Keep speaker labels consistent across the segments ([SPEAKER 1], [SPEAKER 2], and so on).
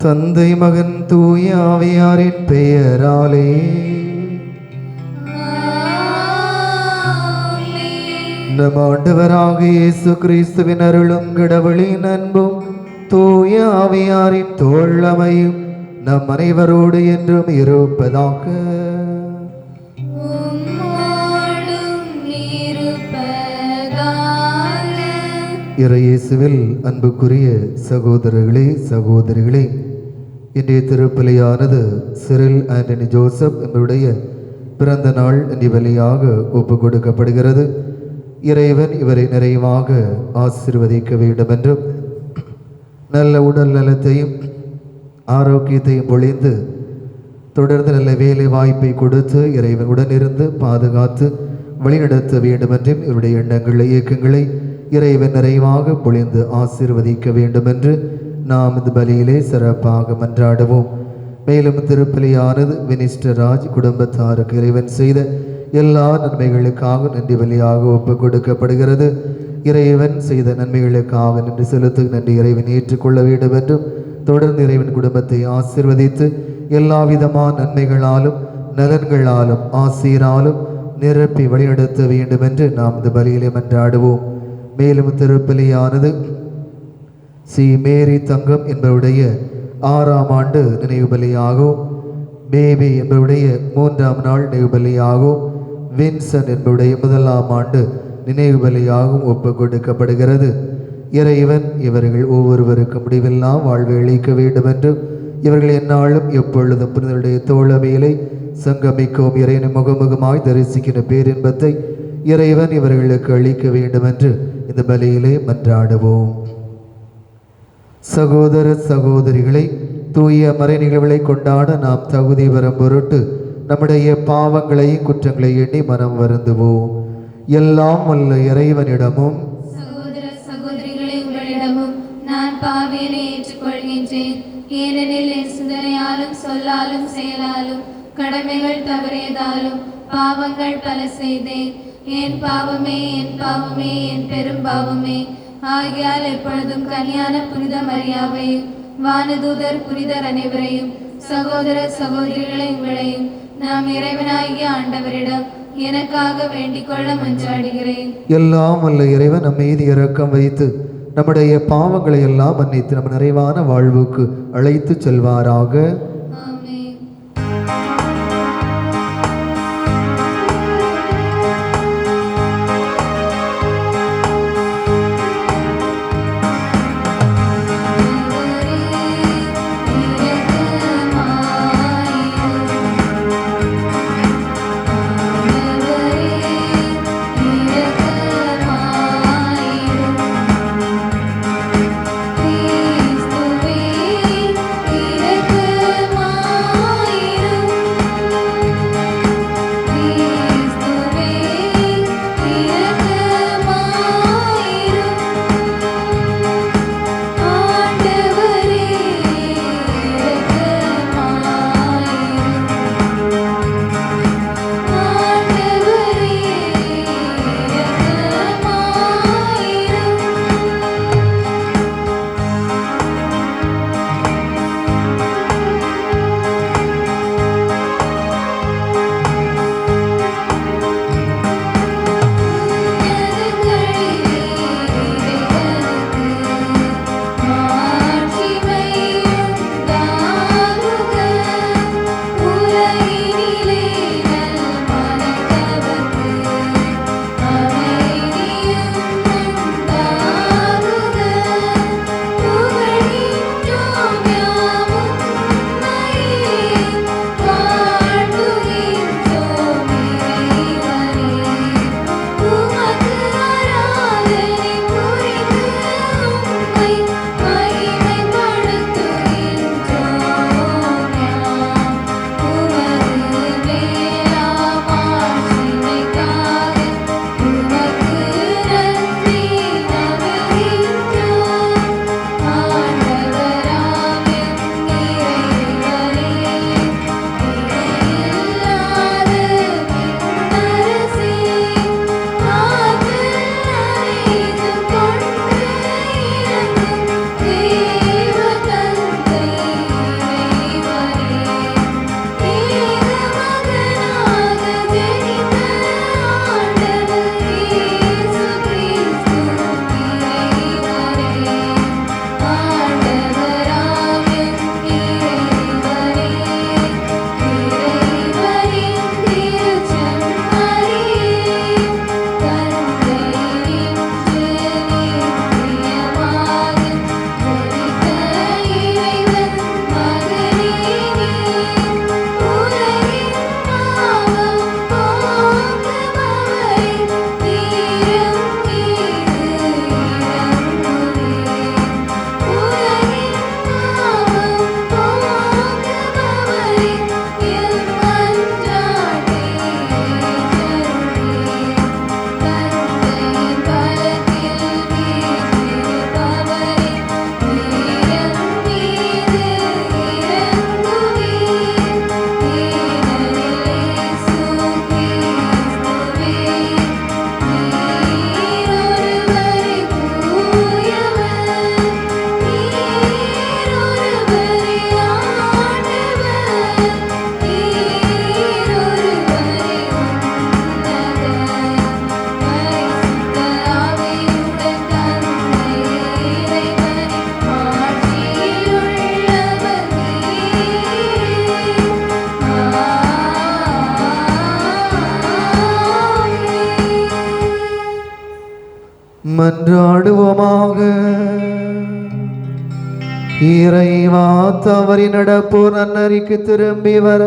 [SPEAKER 1] தந்தை மகன் தூய ஆவியாரின் பெயராலே. நம் ஆண்டவராகிய இயேசு கிறிஸ்துவின் அருளும் கடவுளின் அன்பும் தூய ஆவியாரின் தோழமையும் நம் அனைவரோடு என்றும் இருப்பதாக. இறையேசுவில் அன்புக்குரிய சகோதரர்களே சகோதரிகளே, இன்றைய திருப்பலியானது சிரில் ஆண்டனி ஜோசப் என்பவருடைய பிறந்த நாள் இன்றைய பலியாக ஒப்பு கொடுக்கப்படுகிறது. இறைவன் இவரை நிறைவாக ஆசீர்வதிக்க வேண்டும் என்றும் நல்ல உடல் நலத்தையும் ஆரோக்கியத்தையும் பொழிந்து தொடர்ந்து நல்ல வேலை வாய்ப்பை கொடுத்து இறைவன் உடனிருந்து பாதுகாத்து வழிநடத்த வேண்டும் என்றும் இவருடைய எண்ணங்களை இயக்கங்களை இறைவன் நிறைவாக பொழிந்து ஆசீர்வதிக்க வேண்டும் என்று நாம் இந்த பலியிலே சிறப்பாக மன்றாடுவோம். மேலும் திருப்பலியானது மினிஸ்டர் ராஜ் குடும்பத்தாருக்கு இறைவன் செய்த எல்லா நன்மைகளுக்காக நன்றி பலியாக ஒப்பு கொடுக்கப்படுகிறது. இறைவன் செய்த நன்மைகளுக்காக நன்றி செலுத்து நன்றி இறைவன் ஏற்றுக்கொள்ள வேண்டும் என்றும் தொடர்ந்து இறைவன் குடும்பத்தை ஆசீர்வதித்து எல்லா விதமான நன்மைகளாலும் நலன்களாலும் ஆசீராலும் நிரப்பி வழிநடத்த வேண்டும் என்று நாம் இந்த பலியிலே மன்றாடுவோம். மேலும் திருப்பலியானது சி மேரி தங்கம் என்பவருடைய 6ஆம் ஆண்டு நினைவு பலியாகவும், பேபி என்பவருடைய 3ஆம் நாள் நினைவு பலியாகவும், வின்சன் என்பவருடைய 1ஆம் ஆண்டு நினைவு பலியாகவும் ஒப்பு கொடுக்கப்படுகிறது. இறைவன் இவர்கள் ஒவ்வொருவருக்கும் முடிவெல்லாம் வாழ்வை அளிக்க வேண்டும் என்றும் இவர்கள் எந்நாளும் எப்பொழுதும் புனிதருடைய தோழமையிலே சங்கமிக்கவும் இறைவனை முகமுகமாய் தரிசிக்கிற பேரின்பத்தை இறைவன் இவர்களுக்கு அளிக்க வேண்டும் என்று இந்த பலியிலே மன்றாடுவோம். சகோதர சகோதரிகளை, தூய மறை நிகழ்வுகளை கொண்டாட நாம் தகுதி வரும் பொருட்டு நம்முடைய பாவங்களையும் குற்றங்களை எண்ணி மனம் வருந்துவோம். எல்லாம் வல்ல இறைவனிடமும்
[SPEAKER 2] சகோதர சகோதரிகளை உங்களிடமும் நான் பாவியனை ஏற்றுக்கொள்கின்றேன். ஏனெனில் என் சிந்தனையாலும் சொல்லாலும் செயலாலும் கடமைகள் தவறியதாலும் பாவங்கள் பல செய்தேன். என் பாவமே என் பாவமே என் பெரும் பாவமே. ஆகையால் எப்பொழுதும் கன்னியான புனித மரியாவையும் வானதூதர் புனிதர் அனைவரையும் சகோதர சகோதரிகளை உங்களையும் நாம் இறைவனாகிய ஆண்டவரிடம் எனக்காக வேண்டிக் கொள்ள மன்றாடுகிறேன்.
[SPEAKER 1] எல்லாம் வல்ல இறைவன் நம் மீது இரக்கம் வைத்து நம்முடைய பாவங்களை எல்லாம் மன்னித்து நம் நிறைவான வாழ்வுக்கு அழைத்து செல்வாராக.
[SPEAKER 2] கிறிஸ்துவே
[SPEAKER 1] மன்றாடுவோமாக. இறைவா, தவறி நடப்போர் நன்னறிக்கு திரும்பி வர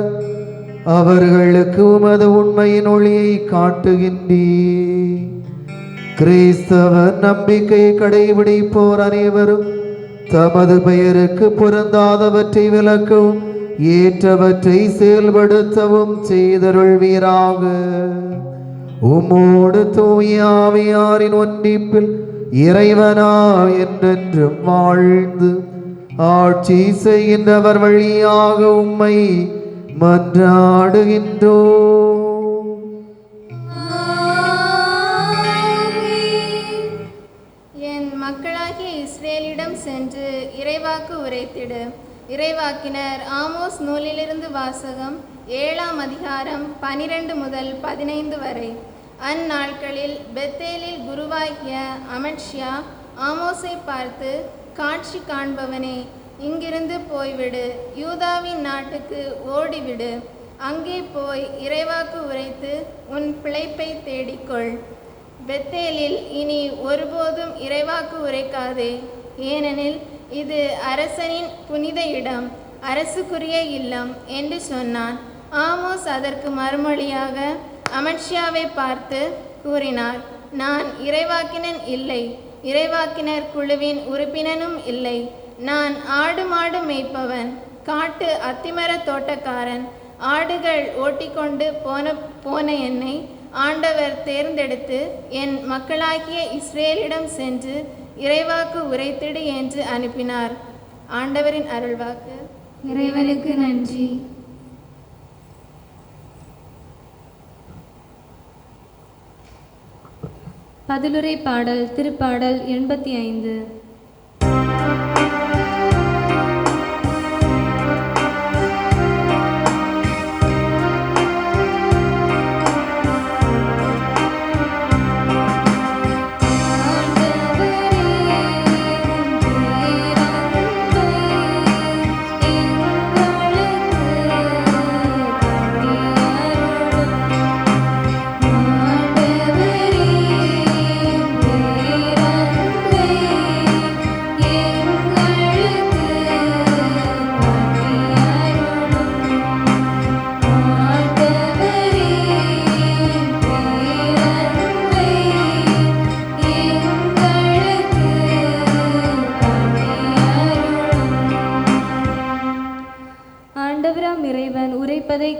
[SPEAKER 1] அவர்களுக்கு உமது உண்மையின் ஒளியை காட்டுகின்றீர். கிறிஸ்தவ நம்பிக்கையை கடைபிடிப்போர் அனைவரும் தமது பெயருக்கு பொருந்தாதவற்றை விலக்கவும் ஏற்றவற்றை செயல்படுத்தவும் செய்தருள்வீராக. உம்மோடு தூய ஆவியாரின் ஒன்றிப்பில் இறைவனா என்றென்றும் வாழ்ந்து ஆட்சி செய்கின்றவர் வழியாக உம்மை மன்றாடுகின்றோம்.
[SPEAKER 3] என் மக்களாகிய இஸ்ரேலிடம் சென்று இறைவாக்கு உரைத்திடு. இறைவாக்கினர் ஆமோஸ் நூலிலிருந்து வாசகம். 7ஆம் அதிகாரம் 12 முதல் 15 வரை. அந்நாட்களில் பெத்தேலில் குருவாகிய அமட்சியா ஆமோஸை பார்த்து, காட்சி காண்பவனே, இங்கிருந்து போய்விடு, யூதாவின் நாட்டுக்கு ஓடிவிடு. அங்கே போய் இறைவாக்கு உரைத்து உன் பிழைப்பை தேடிக்கொள். பெத்தேலில் இனி ஒருபோதும் இறைவாக்கு உரைக்காதே, ஏனெனில் இது அரசனின் புனித இடம், அரசுக்குரிய இல்லம் என்று சொன்னான். ஆமோஸ் அதற்கு மறுமொழியாக அமட்சியாவை பார்த்து கூறினார், நான் இறைவாக்கினன் இல்லை, இறைவாக்கினர் குழுவின் உறுப்பினனும் இல்லை. நான் ஆடு மாடு மேய்ப்பவன், காட்டு அத்திமர தோட்டக்காரன். ஆடுகள் ஓட்டிக்கொண்டு போன என்னை ஆண்டவர் தேர்ந்தெடுத்து என் மக்களாகிய இஸ்ரேலிடம் சென்று இறைவாக்கு உரைத்திடு என்று அனுப்பினார். ஆண்டவரின் அருள்வாக்கு.
[SPEAKER 2] இறைவனுக்கு நன்றி. பதிலுரை பாடல் திருப்பாடல் 85.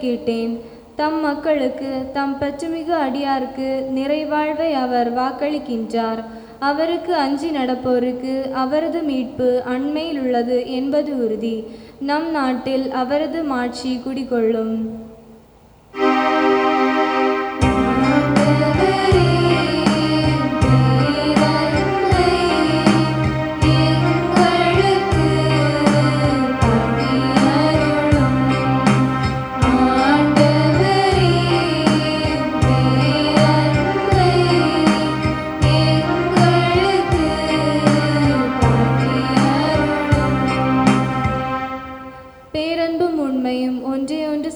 [SPEAKER 2] கேட்டேன். தம் மக்களுக்கு தம் பற்றுமிகு அடியாருக்கு நிறைவாழ்வை அவர் வாக்களிக்கின்றார். அவருக்கு அஞ்சி நடப்போருக்கு அவரது மீட்பு அண்மையில் உள்ளது என்பது உறுதி. நம் நாட்டில் அவரது மாட்சி குடிகொள்ளும்.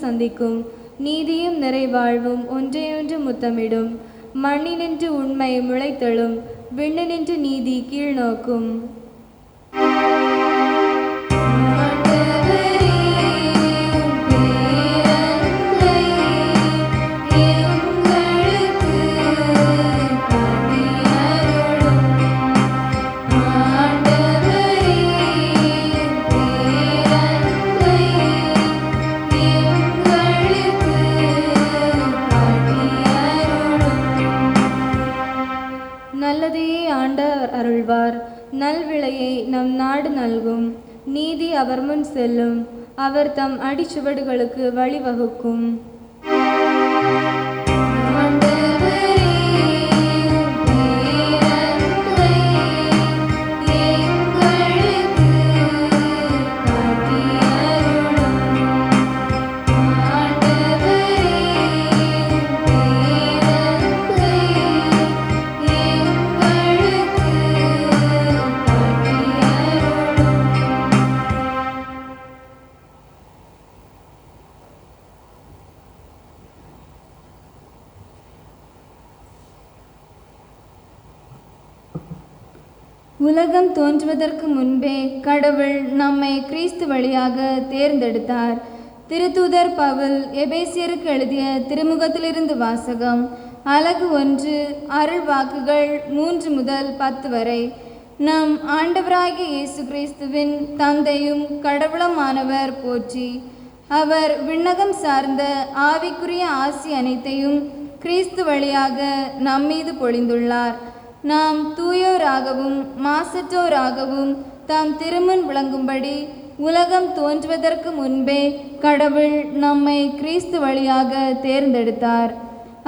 [SPEAKER 2] சந்திக்கும் நீதியும் நிறைவாழ்வும் ஒன்றையொன்று முத்தமிடும். மண்ணினின்று உண்மை முளைத்தெழும், விண்ணினின்று நீதி கீழ் நோக்கும். நல்லதையே ஆண்டவர் அருள்வார். நல்விளையை நம் நாடு நல்கும். நீதி அவர் முன் செல்லும். அவர் தம் அடிச்சுவடுகளுக்கு வழிவகுக்கும். உலகம் தோன்றுவதற்கு முன்பே கடவுள் நம்மை கிறிஸ்து வழியாக தேர்ந்தெடுத்தார். திருத்தூதர் பவுல் எபேசியருக்கு எழுதிய திருமுகத்திலிருந்து வாசகம். அலகு 1, அருள் வாக்குகள் 3 முதல் 10 வரை. நம் ஆண்டவராகிய இயேசு கிறிஸ்துவின் தந்தையும் கடவுளுமானவர் போற்றி. அவர் விண்ணகம் சார்ந்த ஆவிக்குரிய ஆசி அனைத்தையும் கிறிஸ்து வழியாக நம்மீது பொழிந்துள்ளார். நாம் தூயோராகவும் மாசற்றோராகவும் தாம் திருமுன் விளங்கும்படி உலகம் தோன்றுவதற்கு முன்பே கடவுள் நம்மை கிறிஸ்து வழியாக தேர்ந்தெடுத்தார்.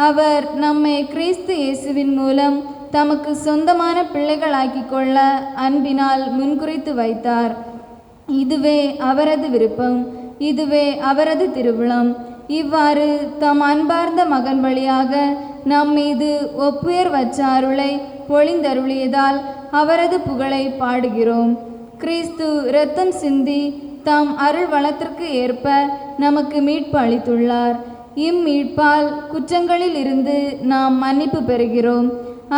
[SPEAKER 2] அவர் நம்மை கிறிஸ்து இயேசுவின் மூலம் தமக்கு சொந்தமான பிள்ளைகளாக்கிக் கொள்ள அன்பினால் முன்குறித்து வைத்தார். இதுவே அவரது விருப்பம், இதுவே அவரது திருவுளம். இவ்வாறு தம் அன்பார்ந்த மகன் வழியாக நம்மீது ஒப்புயர்வற்ற அருளை பொழிந்தருளியதால் அவரது புகழை பாடுகிறோம். கிறிஸ்து இரத்தம் சிந்தி தாம் அருள் வளத்திற்கு ஏற்ப நமக்கு மீட்பு அளித்துள்ளார். இம்மீட்பால் குற்றங்களில் இருந்து நாம் மன்னிப்பு பெறுகிறோம்.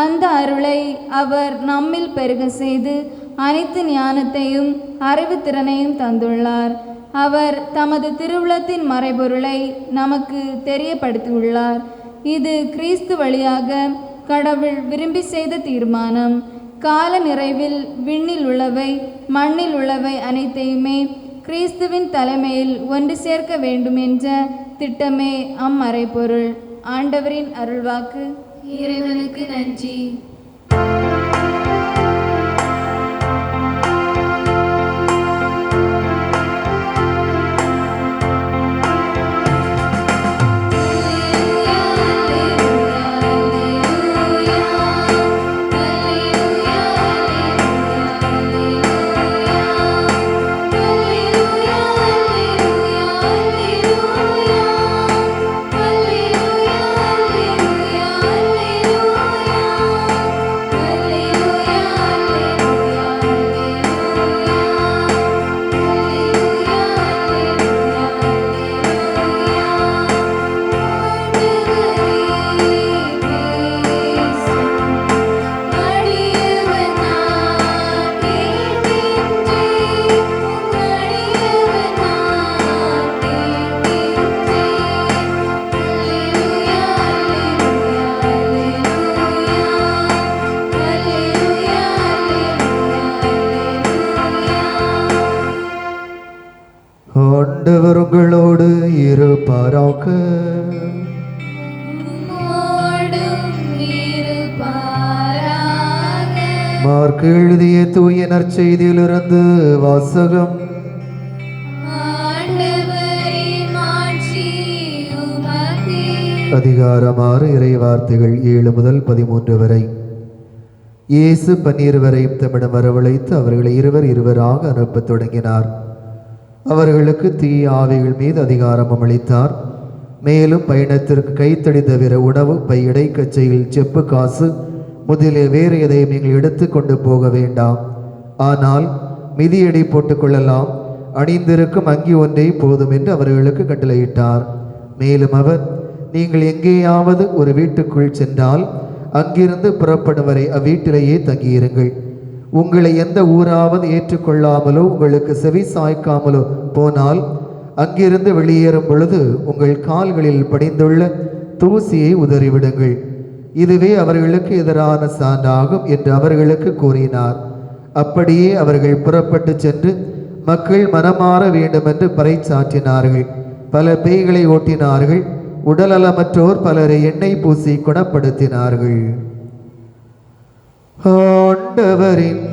[SPEAKER 2] அந்த அருளை அவர் நம்மில் பெருக செய்து அனைத்து ஞானத்தையும் அறிவுத்திறனையும் தந்துள்ளார். அவர் தமது திருவுளத்தின் மறைபொருளை நமக்கு தெரியப்படுத்தியுள்ளார். இது கிறிஸ்து வழியாக கடவுள் விரும்பி செய்த தீர்மானம். கால நிறைவில் விண்ணில் உள்ளவை மண்ணில் உள்ளவை அனைத்தையுமே கிறிஸ்துவின் தலைமையில் ஒன்று சேர்க்க வேண்டும் என்ற திட்டமே அம்மறைபொருள். ஆண்டவரின் அருள்வாக்கு. இறைவனுக்கு நன்றி.
[SPEAKER 1] ஆண்டவர் உங்களோடு இருப்பாராக. மார்க் எழுதிய தூய நற்செய்தியிலிருந்து வாசகம். அதிகாரம் 6, இறை வார்த்தைகள் 7 முதல் 13 வரை. இயேசு 12 வரையும் தம்மிடம் வரவழைத்து அவர்களை இருவராக அனுப்பத் தொடங்கினார். அவர்களுக்கு தீய ஆவிகள் மீது அதிகாரமும் அளித்தார். மேலும் பயணத்திற்கு கைத்தடி தவிர உணவு, பை, இடைக்கச்சையில் செப்பு காசு முதலிய வேறு எதையும் நீங்கள் எடுத்து கொண்டு போக வேண்டாம். ஆனால் மிதியடி போட்டுக்கொள்ளலாம். அணிந்திருக்கும் அங்கி ஒன்றே போதும் என்று அவர்களுக்கு கட்டளையிட்டார். மேலும் அவர், நீங்கள் எங்கேயாவது ஒரு வீட்டுக்குள் சென்றால் அங்கிருந்து புறப்படும் வரை அவ்வீட்டிலேயே தங்கியிருங்கள். உங்களை எந்த ஊராவது ஏற்றுக்கொள்ளாமலோ உங்களுக்கு செவி சாய்க்காமலோ போனால் அங்கிருந்து வெளியேறும் பொழுது உங்கள் கால்களில் படிந்துள்ள தூசியை உதறிவிடுங்கள். இதுவே அவர்களுக்கு எதிரான சான்றாகும் என்று அவர்களுக்கு கூறினார். அப்படியே அவர்கள் புறப்பட்டு சென்று மக்கள் மனமாற வேண்டும் என்று பறைசாற்றினார்கள். பல பேய்களை ஓட்டினார்கள். உடலமற்றோர் பலரை எண்ணெய் பூசி குணப்படுத்தினார்கள். ஆண்டவரின்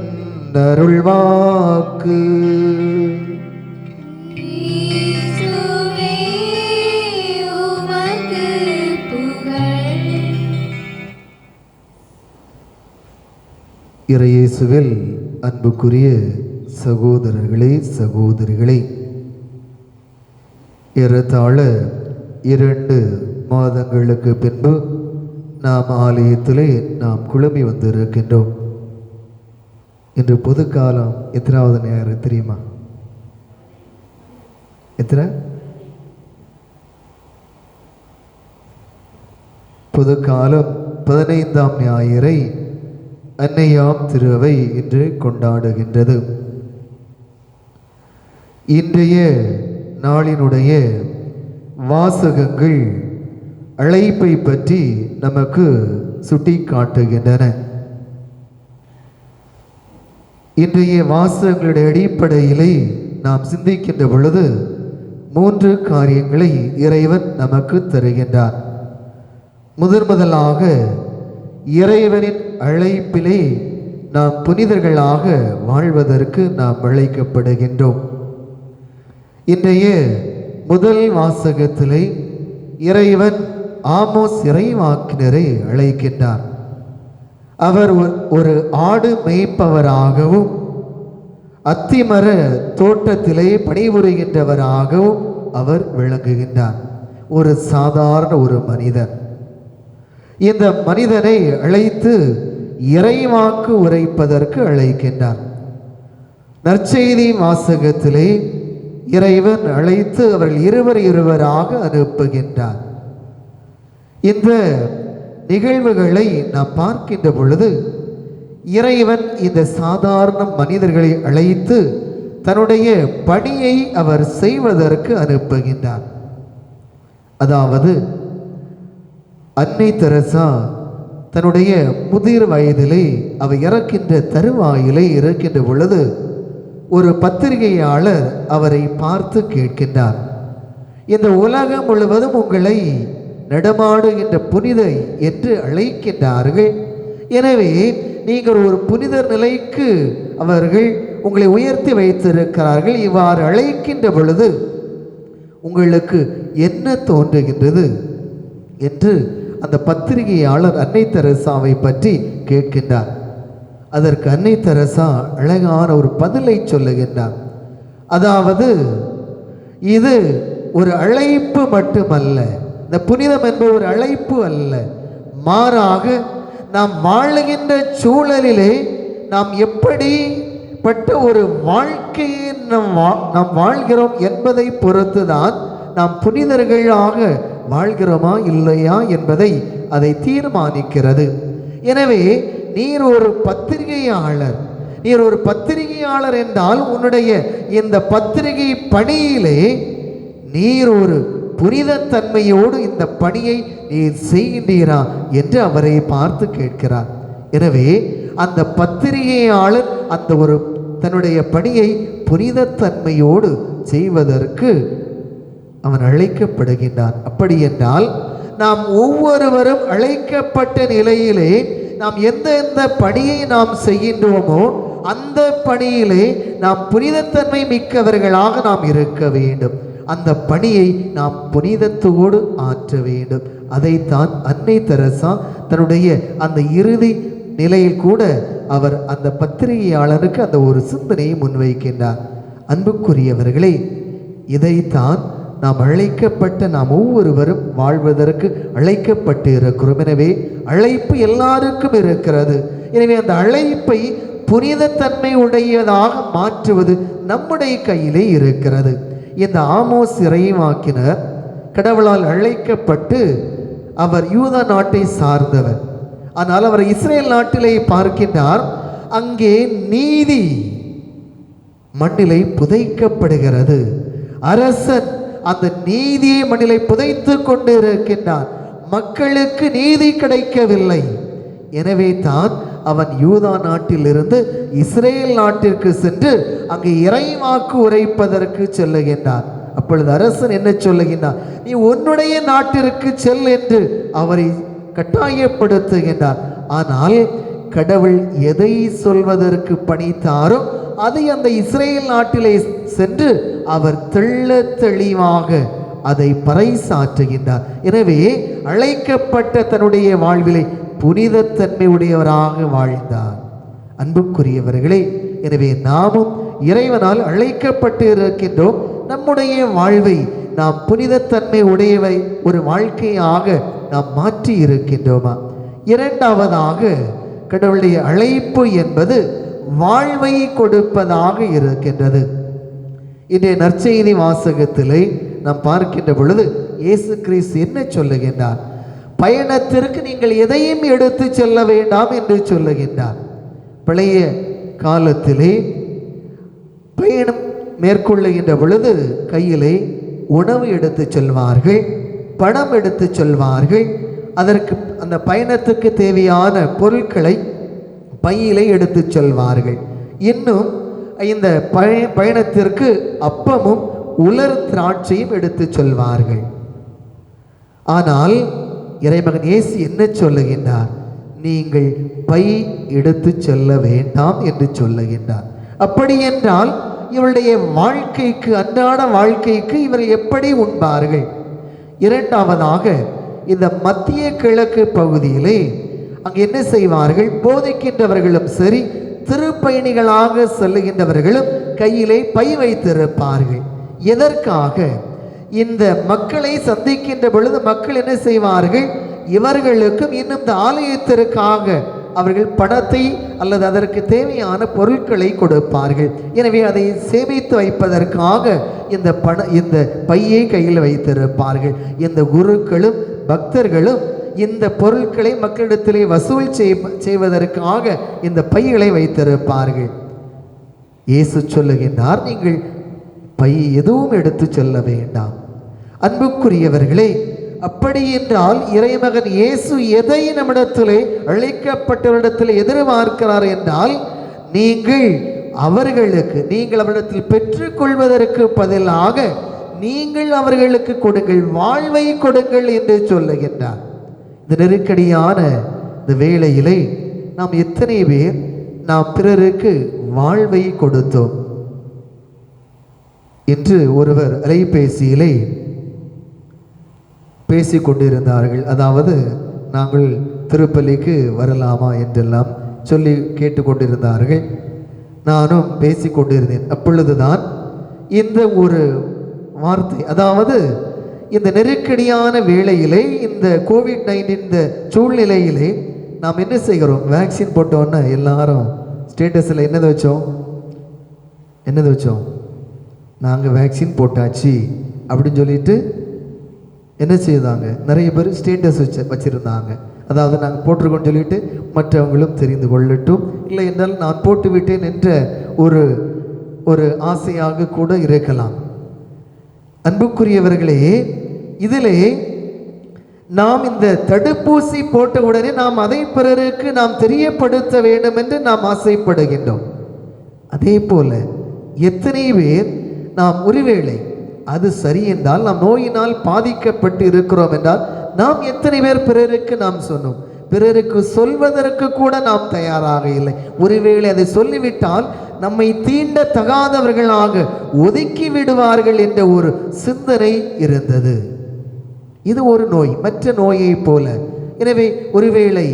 [SPEAKER 1] அருள்வாக்கு. இறையேசுவில் அன்புக்குரிய சகோதரர்களே, சகோதரிகளே, ஏறத்தாழ 2 மாதங்களுக்கு பின்பு நாம் ஆலயத்திலே நாம் குழம்பி வந்திருக்கின்றோம். இன்று பொது காலம் எத்தனாவது ஞாயிறு தெரியுமா? எத்தனை? பொது காலம் 15ஆம் ஞாயிறை அன்னையாம் திருவை இன்று கொண்டாடுகின்றது. இன்றைய நாளினுடைய வாசகங்கள் அழைப்பை பற்றி நமக்கு சுட்டி காட்டுகின்றன. இன்றைய வாசகங்களுடைய அடிப்படையிலே நாம் சிந்திக்கின்ற பொழுது 3 காரியங்களை இறைவன் நமக்கு தருகின்றார். முதலாக இறைவனின் அழைப்பிலே நாம் புனிதர்களாக வாழ்வதற்கு நாம் அழைக்கப்படுகின்றோம். இன்றைய முதல் வாசகத்திலே இறைவன் ஆமோஸ் இறைவாக்கினரை அழைக்கின்றார். அவர் ஒரு ஆடு மேய்ப்பவராகவும் அத்திமர தோட்டத்திலே பணிபுரிகின்றவராகவும் அவர் விளங்குகின்றார். ஒரு சாதாரண ஒரு மனிதர். இந்த மனிதனை அழைத்து இறைவாக்கு உரைப்பதற்கு அழைக்கின்றார். நற்செய்தி வாசகத்திலே இறைவன் அழைத்து அவர்கள் இருவராக அனுப்புகின்றார். இந்த நிகழ்வுகளை நாம் பார்க்கின்ற பொழுது இறைவன் இந்த சாதாரண மனிதர்களை அழைத்து தன்னுடைய பணியை அவர் செய்வதற்கு அனுப்புகின்றார். அதாவது அன்னை தெரசா தன்னுடைய முதிர் வயதிலே அவர் இறக்கின்ற தருவாயிலே இருக்கின்ற பொழுது ஒரு பத்திரிகையாளர் அவரை பார்த்து கேட்கின்றார், இந்த உலகம் முழுவதும் உங்களை நடமாடுகின்ற புனிதை என்று அழைக்கின்றார்கள். எனவே நீங்கள் ஒரு புனிதர் நிலைக்கு அவர்கள் உங்களை உயர்த்தி வைத்திருக்கிறார்கள். இவ்வாறு அழைக்கின்ற பொழுது உங்களுக்கு என்ன தோன்றுகின்றது என்று அந்த பத்திரிகையாளர் அன்னை தெரசாவை பற்றி கேட்கின்றார். அதற்கு அன்னை தெரசா அழகான ஒரு பதிலை சொல்லுகின்றார். அதாவது இது ஒரு அழைப்பு மட்டுமல்ல, இந்த புனிதம் என்பது ஒரு அழைப்பு அல்ல, மாறாக நாம் வாழுகின்ற சூழலிலே நாம் எப்படிப்பட்ட ஒரு வாழ்க்கையை நாம் வாழ்கிறோம் என்பதை பொறுத்துதான் நாம் புனிதர்களாக வாழ்கிறோமா இல்லையா என்பதை அதை தீர்மானிக்கிறது. எனவே நீர் ஒரு பத்திரிகையாளர் என்றால் உன்னுடைய இந்த பத்திரிகை பணியிலே நீர் ஒரு புனிதத்தன்மையோடு இந்த பணியை நீர் செய்கின்றீரா என்று அவரை பார்த்து கேட்கிறார். எனவே அந்த பத்திரிகையாளர் அந்த ஒரு தன்னுடைய பணியை புனிதத்தன்மையோடு செய்வதற்கு அவன் அழைக்கப்படுகின்றான். அப்படி என்றால் நாம் ஒவ்வொருவரும் அழைக்கப்பட்ட நிலையிலே நாம் எந்த பணியை நாம் செய்கின்றோமோ அந்த பணியிலே நாம் புனிதத்தன்மை மிக்கவர்களாக நாம் இருக்க வேண்டும். அந்த பணியை நாம் புனிதத்தோடு ஆற்ற வேண்டும். அதைத்தான் அன்னை தெரசா தன்னுடைய அந்த இறுதி நிலையில் கூட அவர் அந்த பத்திரிகையாளருக்கு அந்த ஒரு சிந்தனையை முன்வைக்கின்றார். அன்புக்குரியவர்களே, இதைத்தான் நாம் அழைக்கப்பட்ட நாம் ஒவ்வொருவரும் வாழ்வதற்கு அழைக்கப்பட்டு இருக்கிறோம். எனவே அழைப்பு எல்லாருக்கும் இருக்கிறது. எனவே அந்த அழைப்பை புனிதத்தன்மை உடையதாக மாற்றுவது நம்முடைய கையிலே இருக்கிறது. இந்த ஆமோஸ் இறைவாக்கினர் கடவுளால் அழைக்கப்பட்டு அவர் யூதா நாட்டை சார்ந்தவர். ஆனால் அவர் இஸ்ரேல் நாட்டிலே பார்க்கின்றார், அங்கே நீதி மண்ணிலை புதைக்கப்படுகிறது. அரசன் அந்த நீதியை மண்ணிலை புதைத்து கொண்டு இருக்கின்றார். மக்களுக்கு நீதி கிடைக்கவில்லை. எனவே தான் அவன் யூதா நாட்டிலிருந்து இஸ்ரேல் நாட்டிற்கு சென்று அங்கு இறைவாக்கு உரைப்பதற்கு செல்லுகின்றான். அப்பொழுது அரசன் என்ன சொல்லுகின்றான், நீ உன்னுடைய நாட்டிற்கு செல் என்று அவரை கட்டாயப்படுத்துகின்றார். ஆனால் கடவுள் எதை சொல்வதற்கு பணித்தாரோ அதை அந்த இஸ்ரேல் நாட்டிலே சென்று அவர் தெளிவாக அதை பறைசாற்றுகின்றார். எனவே அழைக்கப்பட்ட தன்னுடைய வாழ்விலை புனிதத்தன்மை உடையவராக வாழ்ந்தார். அன்புக்குரியவர்களே, எனவே நாமும் இறைவனால் அழைக்கப்பட்டு இருக்கின்றோம். நம்முடைய வாழ்வை நாம் புனிதத்தன்மை உடையவை ஒரு வாழ்க்கையாக நாம் மாற்றி இருக்கின்றோமா? இரண்டாவதாக, கடவுளுடைய அழைப்பு என்பது வாழ்வை கொடுப்பதாக இருக்கின்றது. இன்றைய நற்செய்தி வாசகத்திலே நாம் பார்க்கின்ற பொழுது இயேசு கிறிஸ்து என்ன சொல்லுகின்றார்? பயணத்திற்கு நீங்கள் எதையும் எடுத்து செல்ல வேண்டாம் என்று சொல்லுகின்றார். பழைய காலத்திலே பயணம் மேற்கொள்ளுகின்ற பொழுது கையிலே உணவு எடுத்து செல்வார்கள், பணம் எடுத்து செல்வார்கள். அதற்கு அந்த பயணத்துக்கு தேவையான பொருட்களை பையிலே எடுத்து செல்வார்கள். இன்னும் இந்த பயணத்திற்கு அப்பமும் உலர் திராட்சையும் எடுத்து செல்வார்கள். ஆனால் இறைமகன் இயேசு என்ன சொல்லுகின்றார்? நீங்கள் பை எடுத்து செல்ல வேண்டாம் என்று சொல்லுகின்றார். அப்படி என்றால் இவருடைய வாழ்க்கைக்கு, அன்றாட வாழ்க்கைக்கு இவர்கள் எப்படி உண்பார்கள்? இரண்டாவதாக, இந்த மத்திய கிழக்கு பகுதியிலே அங்கு என்ன செய்வார்கள்? போதிக்கின்றவர்களும் சரி, திருப்பயணிகளாக செல்லுகின்றவர்களும் கையிலே பை வைத்திருப்பார்கள். எதற்காக? இந்த மக்களை சந்திக்கின்ற பொழுது மக்கள் என்ன செய்வார்கள்? இவர்களுக்கும் இன்னும் இந்த ஆலயத்திற்காக அவர்கள் பணத்தை அல்லது அதற்கு தேவையான பொருட்களை கொடுப்பார்கள். எனவே அதை சேமித்து வைப்பதற்காக இந்த பையை கையில் வைத்திருப்பார்கள். இந்த குருக்களும் பக்தர்களும் இந்த பொருட்களை மக்களிடத்திலே வசூல் செய்வதற்காக இந்த பைகளை வைத்திருப்பார்கள். இயேசு சொல்லுகின்றார், நீங்கள் பை எதுவும் எடுத்து செல்ல வேண்டாம். அன்புக்குரியவர்களே, அப்படி என்றால் இறைமகன் இயேசு எதை நம்மிடத்திலே, அழைக்கப்பட்டவரிடத்தில் எதிர்பார்க்கிறார் என்றால், நீங்கள் அவரிடத்தில் பெற்றுக்கொள்வதற்கு பதிலாக நீங்கள் அவர்களுக்கு கொடுங்கள், வாழ்வை கொடுங்கள் என்று சொல்லுகின்றார். இந்த நெருக்கடியான இந்த வேளையிலே நாம் எத்தனை பேர் நாம் பிறருக்கு வாழ்வை கொடுத்தோம் என்று ஒருவர் அலைபேசியிலே பேசிக்கொண்டிருந்தார்கள். அதாவது நாங்கள் திருப்பலிக்கு வரலாமா என்றெல்லாம் சொல்லி கேட்டுக்கொண்டிருந்தார்கள். நானும் பேசிக்கொண்டிருந்தேன். அப்பொழுதுதான் இந்த ஒரு வார்த்தை, அதாவது இந்த நெருக்கடியான வேளையிலே, இந்த கோவிட்-19 இந்த சூழ்நிலையிலே நாம் என்ன செய்கிறோம்? வேக்சின் போட்டோன்னு எல்லாரும் ஸ்டேட்டஸில் என்னது வச்சோம்? நாங்கள் வேக்சின் போட்டாச்சு அப்படின்னு சொல்லிட்டு என்ன செய்தாங்க? நிறைய பேர் ஸ்டேட்டஸ் வச்சுருந்தாங்க. அதாவது நாங்கள் போட்டிருக்கோன்னு சொல்லிட்டு மற்றவங்களும் தெரிந்து கொள்ளட்டும், இல்லை என்றால் நான் போட்டு விட்டேன் என்ற ஒரு ஆசையாக கூட இருக்கலாம். அன்புக்குரியவர்களே, இதிலே நாம் இந்த தடுப்பூசி போட்ட உடனே நாம் அதை பிறருக்கு நாம் தெரியப்படுத்த வேண்டும் என்று நாம் ஆசைப்படுகின்றோம். அதே போல எத்தனை பேர் நாம் ஒருவேளை அது சரி என்றால், நாம் நோயினால் பாதிக்கப்பட்டு இருக்கிறோம் என்றால், நாம் எத்தனை பேர் பிறருக்கு நாம் சொன்னோம்? பிறருக்கு சொல்வதற்கு கூட நாம் தயாராக இல்லை. ஒருவேளை அதை சொல்லிவிட்டால் நம்மை தீண்ட தகாதவர்களாக ஒதுக்கி விடுவார்கள் என்ற ஒரு சிந்தனை இருந்தது. இது ஒரு நோய், மற்ற நோயை போல. எனவே ஒருவேளை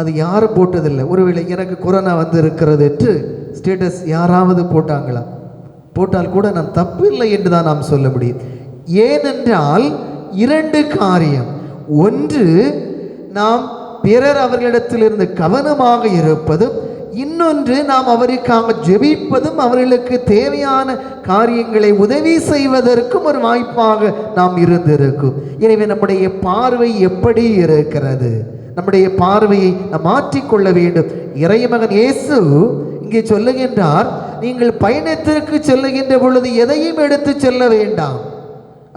[SPEAKER 1] அது யாரும் போட்டதில்லை, ஒருவேளை எனக்கு கொரோனா வந்து இருக்கிறது என்று ஸ்டேட்டஸ் யாராவது போட்டாங்களா? போட்டால் கூட நாம் தப்பு இல்லை என்று தான் நாம் சொல்ல முடியும். ஏனென்றால் இரண்டு காரியம். ஒன்று, நாம் பிறர் அவர்களிடத்திலிருந்து கவனமாக இருப்பதும், இன்னொன்று நாம் அவருக்காக ஜெபிப்பதும், அவர்களுக்கு தேவையான காரியங்களை உதவி செய்வதற்கும் ஒரு வாய்ப்பாக நாம் இருந்திருக்கும். எனவே நம்முடைய பார்வை எப்படி இருக்கிறது? நம்முடைய பார்வையை நாம் மாற்றிக்கொள்ள வேண்டும். இறைமகன் இயேசு இங்கே சொல்லுகின்றார், நீங்கள் பயணத்திற்கு செல்லுகின்ற பொழுது எதையும் எடுத்து செல்ல வேண்டாம்.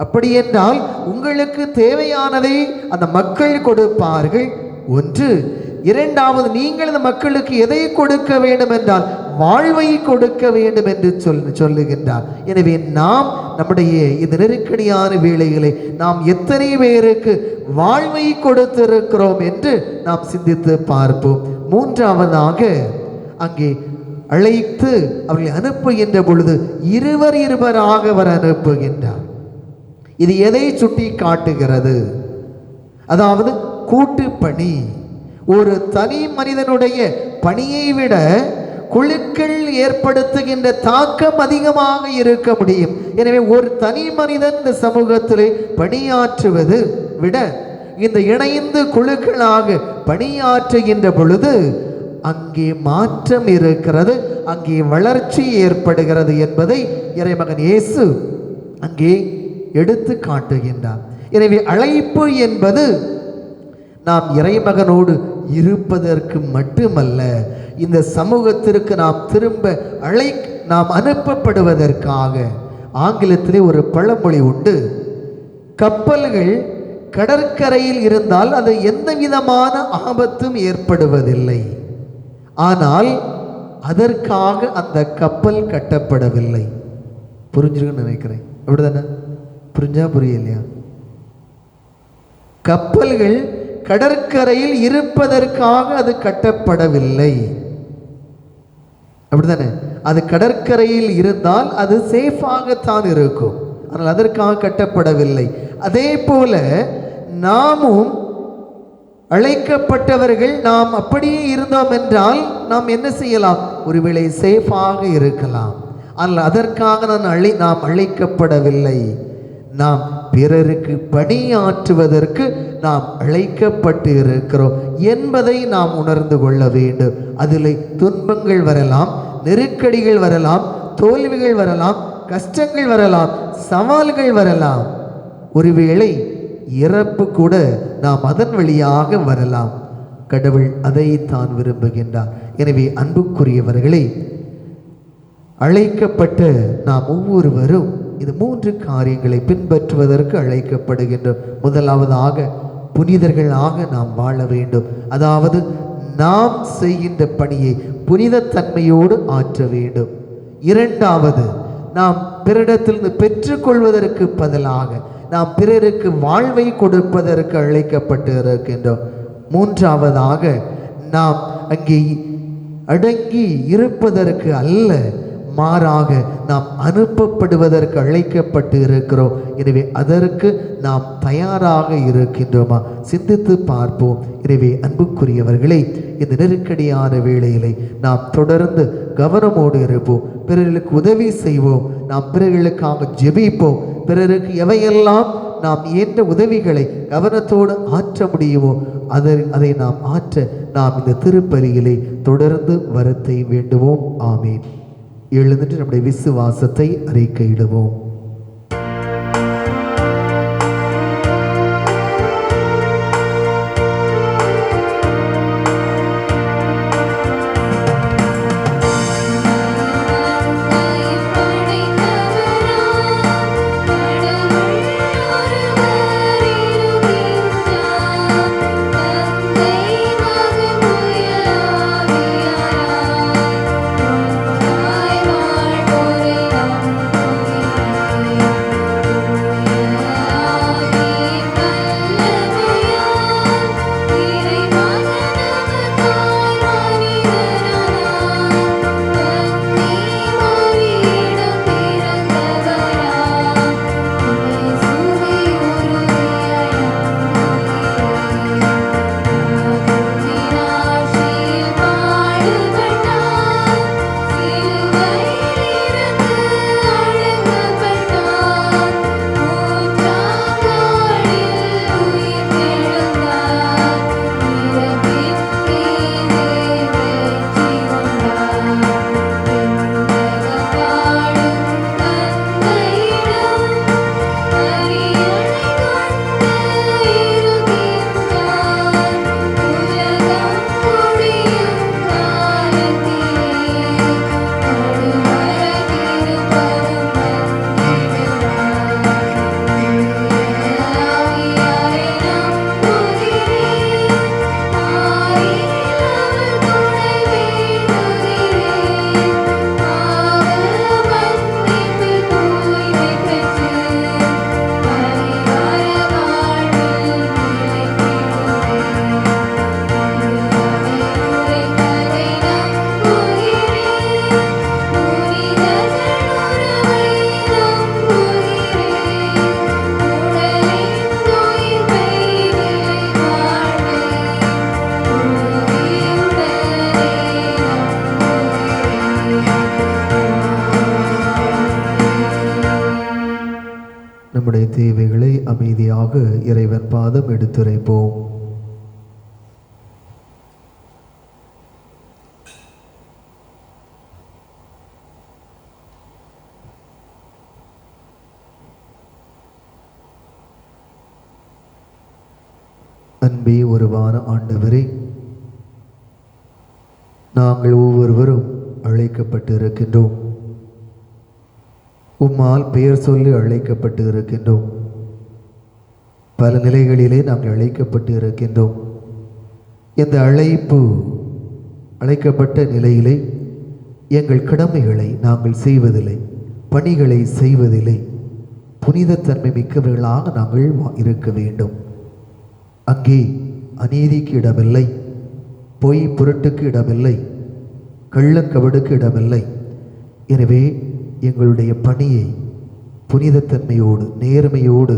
[SPEAKER 1] அப்படி என்றால் உங்களுக்கு தேவையானதை அந்த மக்கள் கொடுப்பார்கள். ஒன்று. இரண்டாவது, நீங்கள் அந்த மக்களுக்கு எதை கொடுக்க வேண்டும் என்றால் வாழ்வை கொடுக்க வேண்டும் என்று சொல்லுகின்றார். எனவே நாம் நம்முடைய இந்த நெருக்கடியான வேளைகளை நாம் எத்தனை பேருக்கு வாழ்வை கொடுத்திருக்கிறோம் என்று நாம் சிந்தித்து பார்ப்போம். மூன்றாவதாக, அங்கே அழைத்து அவர்களை அனுப்புகின்ற பொழுது இருவராக அவர் அனுப்புகின்றார். இது எதை சுட்டி காட்டுகிறது? அதாவது கூட்டு பணி. ஒரு தனி மனிதனுடைய பணியை விட குழுக்கள் ஏற்படுத்துகின்ற தாக்கம் அதிகமாக இருக்க முடியும். எனவே ஒரு தனி மனிதன் இந்த சமூகத்திலே பணியாற்றுவது விட இந்த இணைந்து குழுக்களாக பணியாற்றுகின்ற பொழுது அங்கே மாற்றம் இருக்கிறது, அங்கே வளர்ச்சி ஏற்படுகிறது என்பதை இறைமகன் இயேசு அங்கே எடுத்து காட்டுகின்றார். எனவே அழைப்பு என்பது நாம் இறைமகனோடு இருப்பதற்கு மட்டுமல்ல, இந்த சமூகத்திற்கு நாம் அனுப்பப்படுவதற்காக. ஆங்கிலத்திலே ஒரு பழமொழி உண்டு, கப்பல்கள் கடற்கரையில் இருந்தால் அது எந்த விதமான ஆபத்தும் ஏற்படுவதில்லை. ஆனால் அதற்காக அந்த கப்பல் கட்டப்படவில்லை. புரிஞ்சிருக்குன்னு நினைக்கிறேன், அப்படிதானே? புரிஞ்சா புரியலையா? கப்பல்கள் கடற்கரையில் இருப்பதற்காக அது கட்டப்படவில்லை, அப்படிதானே? அது கடற்கரையில் இருந்தால் அது சேஃபாகத்தான் இருக்கும், ஆனால் அதற்காக கட்டப்படவில்லை. அதே போல நாமும் அழைக்கப்பட்டவர்கள். நாம் அப்படியே இருந்தோம் என்றால் நாம் என்ன செய்யலாம்? ஒருவேளை சேஃபாக இருக்கலாம். ஆனால் அதற்காக நாம் அழைக்கப்படவில்லை. நாம் பிறருக்கு பணியாற்றுவதற்கு நாம் அழைக்கப்பட்டு இருக்கிறோம் என்பதை நாம் உணர்ந்து கொள்ள வேண்டும். அதில் துன்பங்கள் வரலாம், நெருக்கடிகள் வரலாம், தோல்விகள் வரலாம், கஷ்டங்கள் வரலாம், சவால்கள் வரலாம், ஒருவேளை இறப்பு கூட நாம் அதன் வழியாக வரலாம். கடவுள் அதைத்தான் விரும்புகின்றார். எனவே அன்புக்குரியவர்களே, அழைக்கப்பட்ட நாம் ஒவ்வொருவரும் இந்த 3 காரியங்களை பின்பற்றுவதற்கு அழைக்கப்படுகின்றோம். முதலாவதாக புனிதர்களாக நாம் வாழ வேண்டும். அதாவது நாம் செய்கின்ற பணியை புனிதத்தன்மையோடு ஆற்ற வேண்டும். இரண்டாவது, நாம் பிறரிடத்திலிருந்து பெற்றுக்கொள்வதற்கு பதிலாக நாம் பிறருக்கு வாழ்வை கொடுப்பதற்கு அழைக்கப்பட்டு இருக்கின்றோம். மூன்றாவதாக, நாம் அங்கே அடங்கி இருப்பதற்கு அல்ல, மாறாக நாம் அனுப்பப்படுவதற்கு அழைக்கப்பட்டு இருக்கிறோம். எனவே அதற்கு நாம் தயாராக இருக்கின்றோமா? சிந்தித்து பார்ப்போம். எனவே அன்புக்குரியவர்களே, இந்த நெருக்கடியான வேளையிலே நாம் தொடர்ந்து கவனமோடு இருப்போம். பிறர்களுக்கு உதவி செய்வோம். நாம் பிறர்களுக்காக ஜெபிப்போம். பிறருக்கு எவையெல்லாம் நாம் இயன்ற உதவிகளை கவனத்தோடு ஆற்ற முடியுமோ அதை நாம் ஆற்ற நாம் இந்த திருப்பலியிலே தொடர்ந்து வரத்தை வேண்டுவோம். ஆமீன். எழுந்துட்டு நம்முடைய விசுவாசத்தை அறிக்கையிடுவோம். நம்முடைய தேவைகளை அமைதியாக இறைவன் பாதம் எடுத்துரைப்போம். அன்பே உருவான ஆண்டவரே, நாங்கள் ஒவ்வொருவரும் அழைக்கப்பட்டு இருக்கின்றோம். உம்மால் பெயர் சொல்லி அழைக்கப்பட்டு இருக்கின்றோம். பல நிலைகளிலே நாங்கள் அழைக்கப்பட்டு இருக்கின்றோம். இந்த அழைக்கப்பட்ட நிலையிலே எங்கள் கடமைகளை நாங்கள் செய்வதில்லை, பணிகளை செய்வதில்லை. புனிதத்தன்மை மிக்கவர்களாக நாங்கள் இருக்க வேண்டும். அங்கே அநீதிக்கு இடமில்லை, பொய் புரட்டுக்கு இடமில்லை, கள்ளக்கவடுக்கு இடமில்லை. எனவே எங்களுடைய பணியை புனிதத்தன்மையோடு நேர்மையோடு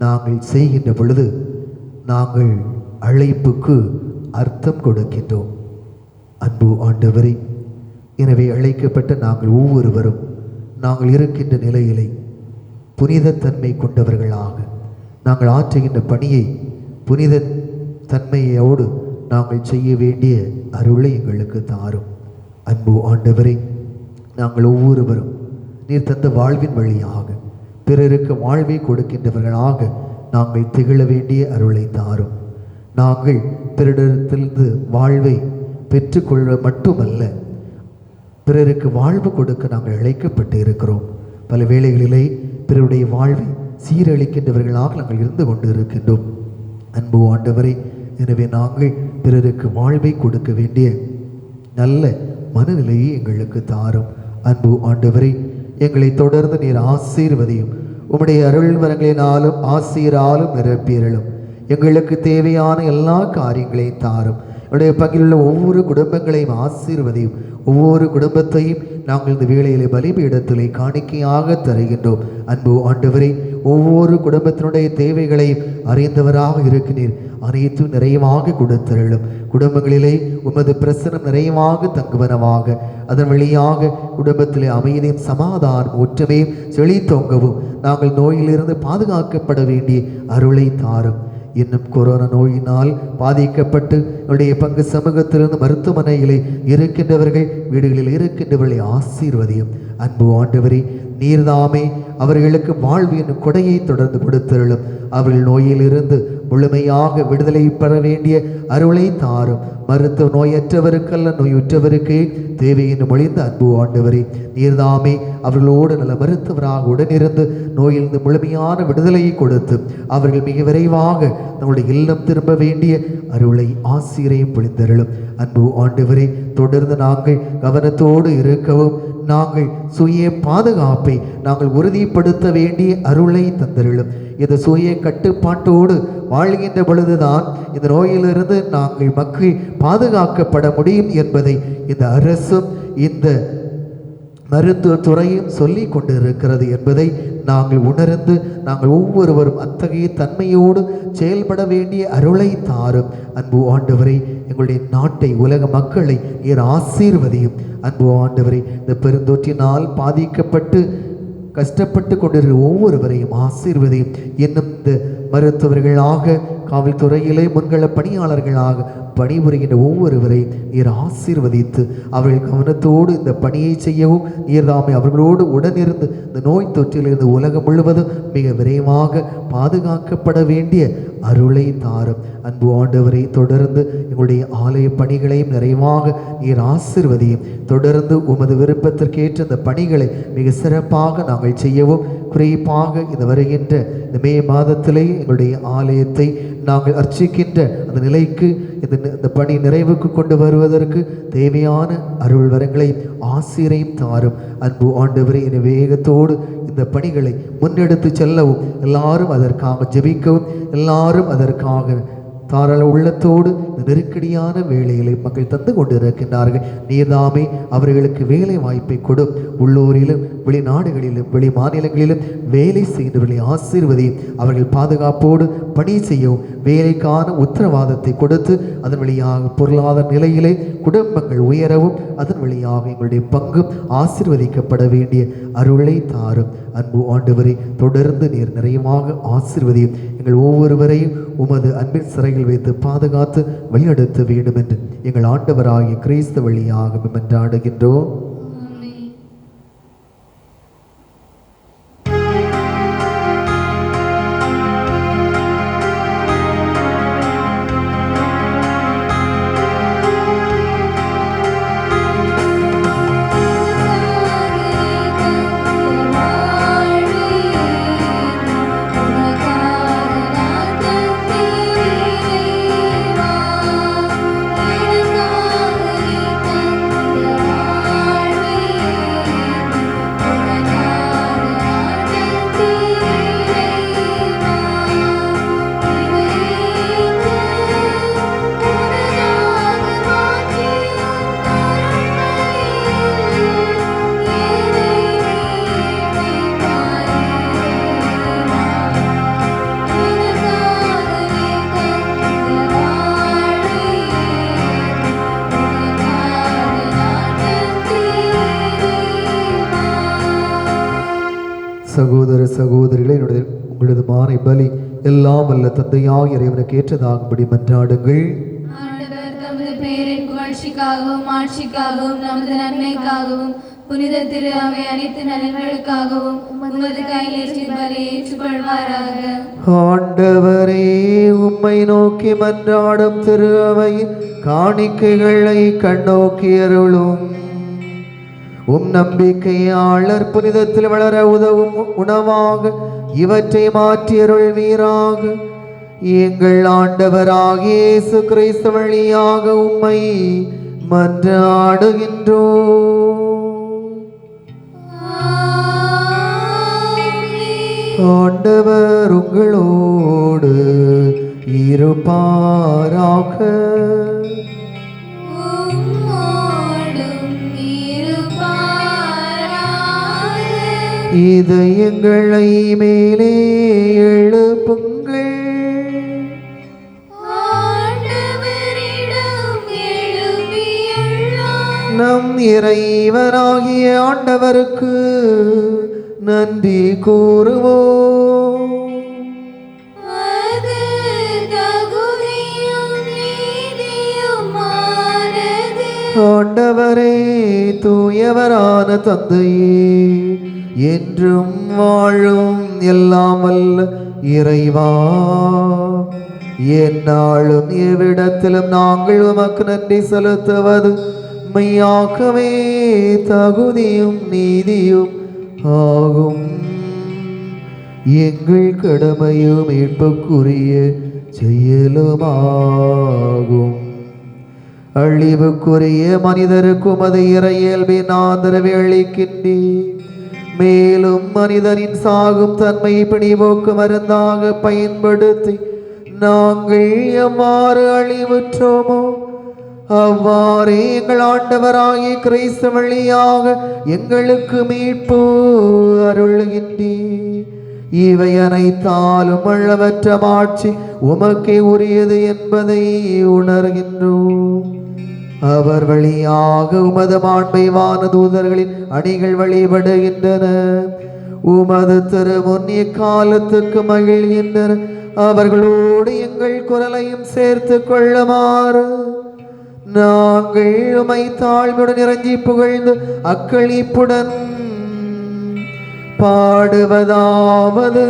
[SPEAKER 1] நாங்கள் செய்கின்ற பொழுது நாங்கள் அழைப்புக்கு அர்த்தம் கொடுக்கின்றோம். அன்பு ஆண்டவரே, எனவே அழைக்கப்பட்ட நாங்கள் ஒவ்வொருவரும் நாங்கள் இருக்கின்ற நிலையிலே புனிதத்தன்மை கொண்டவர்களாக நாங்கள் ஆற்றுகின்ற பணியை புனித தன்மையோடு நாங்கள் செய்ய வேண்டிய அருளை எங்களுக்கு தாரும். அன்பு ஆண்டவரே, நாங்கள் ஒவ்வொருவரும் நீர் தந்த வாழ்வின் வழியாக பிறருக்கு வாழ்வை கொடுக்கின்றவர்களாக நாங்கள் திகழ வேண்டிய அருளை தாரும். நாங்கள் பிறரிடத்திலிருந்து வாழ்வை பெற்றுக்கொள்ள மட்டுமல்ல, பிறருக்கு வாழ்வு கொடுக்க நாங்கள் அழைக்கப்பட்டு இருக்கிறோம். பல வேளைகளிலே பிறருடைய வாழ்வை சீரழிக்கின்றவர்களாக நாங்கள் இருந்து கொண்டு இருக்கின்றோம். அன்பு ஆண்டவரே, எனவே நாங்கள் பிறருக்கு வாழ்வை கொடுக்க வேண்டிய நல்ல மனநிலையை எங்களுக்கு தாரும். அன்பு ஆண்டவரே, எங்களை தொடர்ந்து நீர் ஆசீர்வதியும். உம்முடைய அருள் வரங்களினாலும் ஆசீராலும் நிரப்பியறலும். எங்களுக்கு தேவையான எல்லா காரியங்களையும் தாரும். என்னுடைய பங்கிலுள்ள ஒவ்வொரு குடும்பங்களையும் ஆசீர்வதியும். ஒவ்வொரு குடும்பத்தையும் நாங்கள் இந்த வேளையிலே பலிபீடத்திலே காணிக்கையாக தருகின்றோம். அன்பு ஆண்டவரே, ஒவ்வொரு குடும்பத்தினுடைய தேவைகளையும் அறிந்தவராக இருக்கிறீர். அனைத்தும் நிறைவாக கொடுத்தருளும். குடும்பங்களிலே உமது பிரசனம் நிறைவாக தங்குவனவாக. அதன் வழியாக குடும்பத்திலே அமைதியும் சமாதானம் ஒற்றுமையும் செழித்தோங்கவும் நாங்கள் நோயிலிருந்து பாதுகாக்கப்பட வேண்டிய அருளை தாரும். இன்னும் கொரோனா நோயினால் பாதிக்கப்பட்டு என்னுடைய பங்கு சமூகத்திலிருந்து மருத்துவமனையிலே இருக்கின்றவர்கள், வீடுகளில் இருக்கின்றவர்களை ஆசீர்வதியும். அன்பு ஆண்டவரே, நீர்தாமே அவர்களுக்கு வாழ்வு என்னும் கொடையை தொடர்ந்து கொடுத்தருளும். அவர்கள் நோயிலிருந்து முழுமையாக விடுதலை பெற வேண்டிய அருளை தாரும். மருத்துவ நோயற்றவருக்கல்ல, நோயுற்றவருக்கே தேவை என்று மொழிந்த அன்பு ஆண்டவரே, நீர்தாமே அவர்களோடு நல்ல மருத்துவராக உடனிருந்து நோயிலிருந்து முழுமையான விடுதலையை கொடுத்து அவர்கள் மிக விரைவாக நம்முடைய இல்லம் திரும்ப வேண்டிய அருளை ஆசிரியையும் பொழிந்தருளும். அன்பு ஆண்டவரே, தொடர்ந்து நாங்கள் கவனத்தோடு இருக்கவும் நாங்கள் சுய பாதுகாப்பை நாங்கள் உறுதிப்படுத்த வேண்டிய அருளை தந்தருளும். இந்த சுய கட்டுப்பாட்டோடு வாழ்கின்ற பொழுதுதான் இந்த நோயிலிருந்து நாங்கள் மக்கள் பாதுகாக்கப்பட முடியும் என்பதை இந்த அரசும் இந்த மருத்துவத்துறையும் சொல்லி கொண்டு இருக்கிறது என்பதை நாங்கள் உணர்ந்து நாங்கள் ஒவ்வொருவரும் அத்தகைய தன்மையோடு செயல்பட வேண்டிய அருளை தாரும். அன்பு ஆண்டவரை, எங்களுடைய நாட்டை உலக மக்களை நீர் ஆசீர்வதியும். அன்பு ஆண்டவரை, இந்த பெருந்தொற்றினால் பாதிக்கப்பட்டு கஷ்டப்பட்டு கொண்டிருக்கிற ஒவ்வொருவரையும் ஆசீர்வதியும். இன்னும் இந்த மருத்துவர்களாக காவல்துறையிலே முன்கள பணியாளர்களாக பணிபுரிகின்ற ஒவ்வொருவரையும் நீர் ஆசீர்வதித்து அவர்கள் கவனத்தோடு இந்த பணியை செய்யவும் நீர்தாமே அவர்களோடு உடனிருந்து இந்த நோய் தொற்றிலிருந்து உலகம் முழுவதும் மிக விரைவாக பாதுகாக்கப்பட வேண்டிய அருளை தாரும். அன்பு ஆண்டவரை, தொடர்ந்து எங்களுடைய ஆலய பணிகளையும் நிறைவாக நீர் ஆசீர்வதியும். தொடர்ந்து உமது விருப்பத்திற்கேற்ற இந்த பணிகளை மிக சிறப்பாக நாங்கள் செய்யவும், குறிப்பாக இந்த வருகின்ற இந்த மே மாதத்திலே எங்களுடைய ஆலயத்தை நாங்கள் அர்ச்சிக்கின்ற அந்த நிலைக்கு இந்த பணி நிறைவுக்கு கொண்டு வருவதற்கு தேவையான அருள் வரங்களையும் ஆசிரியையும் தாரும். அன்பு ஆண்டவரே, என வேகத்தோடு இந்த பணிகளை முன்னெடுத்து செல்லவும், எல்லாரும் அதற்காக ஜெபிக்கவும், எல்லாரும் அதற்காக தாராள உள்ளத்தோடு இந்த நெருக்கடியான வேலைகளை மக்கள் தந்து கொண்டு இருக்கின்றார்கள். நீர்தாமே அவர்களுக்கு வேலை வாய்ப்பை கொடும். உள்ளூரிலும் வெளிநாடுகளிலும் வெளி மாநிலங்களிலும் வேலை செய்கின்றவர்களை ஆசீர்வதியும். அவர்கள் பாதுகாப்போடு பணி செய்யவும் வேலைக்கான உத்தரவாதத்தை கொடுத்து அதன் வழியாக பொருளாதார நிலையிலே குடும்பங்கள் உயரவும் அதன் வழியாக எங்களுடைய பங்கும் ஆசீர்வதிக்கப்பட வேண்டிய அருளை தாரும். அன்பு ஆண்டவரை, தொடர்ந்து நீர் நிறைவாக ஆசீர்வதியும். எங்கள் ஒவ்வொருவரையும் உமது அன்பின் சிறையில் வைத்து பாதுகாத்து வழிநடத்த வேண்டும் என்று எங்கள் ஆண்டவராகிய கிறிஸ்து வழியாக மன்றாடுகின்றோம். சகோதர சகோதரிகளை என்னுடைய உங்களது மானை பலி எல்லாம் அல்ல தந்தையாக இறைவனுக்கு ஏற்றதாகும்படி மன்றாடுங்கள்.
[SPEAKER 2] ஆண்டவர் தமது பெயரின் புகழ்ச்சிக்காகவும் ஆட்சிக்காகவும் நமது நன்மைக்காகவும் புனித திரு அவை அனைத்து நலன்களுக்காகவும் உமது கையிலேற்றி பலி ஏற்றுக்கொள்வாராக.
[SPEAKER 1] ஆண்டவரே, உம்மை நோக்கி மன்றாடும் திரு அவையின் காணிக்கைகளை கண்ணோக்கி அருளும். நம்பிக்கையாளர் புனிதத்தில் வளர உதவும் உணவாக இவற்றை மாற்றி அருள்வீராக. எங்கள் ஆண்டவராகிய இயேசு கிறிஸ்து வழியாக உம்மை மன்றாடுகின்றோம். ஆண்டவர் உங்களோடு இருப்பாராக. இதயங்களை மேலே எழுப்புங்கள். நம் இறைவனாகிய ஆண்டவருக்கு நன்றி கூறுவோம். ஆண்டவரே, தூயவரான தந்தையே, என்றும் வாழும் எல்லாம் வல்ல இறைவா, எந்நாளும் எவ்விடத்திலும் நாங்கள் உமக்கு நன்றி செலுத்துவது மெய்யாகவே தகுதியும் நீதியும் ஆகும். எங்கள் கடமையும் மீட்புக்குரிய செயலுமாகும். அழிவுக்குரிய மனிதருக்கும் அது இறையியல்பின் ஆதரவை அளிக்கின்றேன். மேலும் மனிதனின் சாகும் தன்மையை பிணிபோக்கு மருந்தாக பயன்படுத்தி நாங்கள் எவ்வாறு அழிவுற்றோமோ அவ்வாறே எங்கள் ஆண்டவராகிய கிறிஸ்து வழியாக எங்களுக்கு மீட்பு அருள்கின்றீர். இவை அனைத்தாலும் அளவற்ற மாட்சி உமக்கே உரியது என்பதை உணர்கின்றோம். அவர் வழியாக உமது மாண்பை வானதூதர்களின் அணிகள் வழிபடுகின்றன. உமது திருமுன் காலத்துக்கு மகிழ்கின்றன. அவர்களோடு எங்கள் குரலையும் சேர்த்து கொள்ளுமாறு நாங்கள் உமை தாழ்வுடன் இறங்கி புகழ்ந்து அக்களிப்புடன் பாடுவதாவது.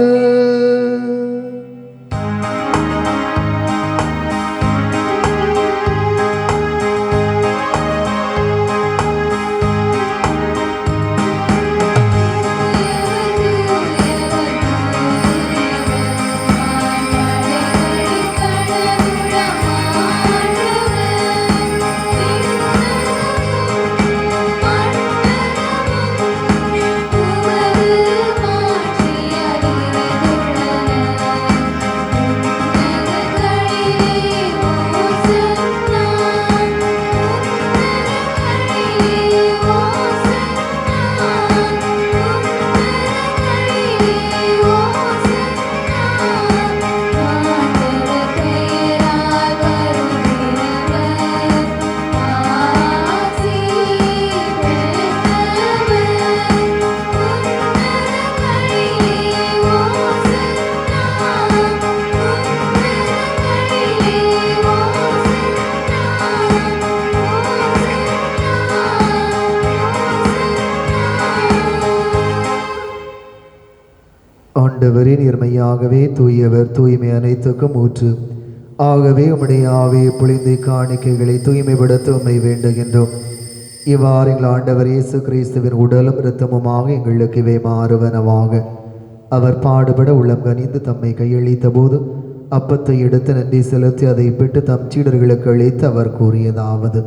[SPEAKER 1] ஆண்டவரே, நேர்மையாகவே தூயவர், தூய்மை அனைத்துக்கும் ஊற்று. ஆகவே உம்முடைய ஆவியை பொழிந்து காணிக்கைகளை தூய்மைப்படுத்த உம்மை வேண்டுகின்றோம். இவ்வாறு எங்கள் ஆண்டவர் இயேசு கிறிஸ்துவின் உடலும் இரத்தமுமாக எங்களுக்கு இவை மாறுவனவாக. அவர் பாடுபட உள்ளம் கனிந்து தம்மை கையளித்த போது அப்பத்தை எடுத்து நன்றி செலுத்தி அதை பெற்று தம் சீடர்களுக்கு அளித்து அவர் கூறியதாவது: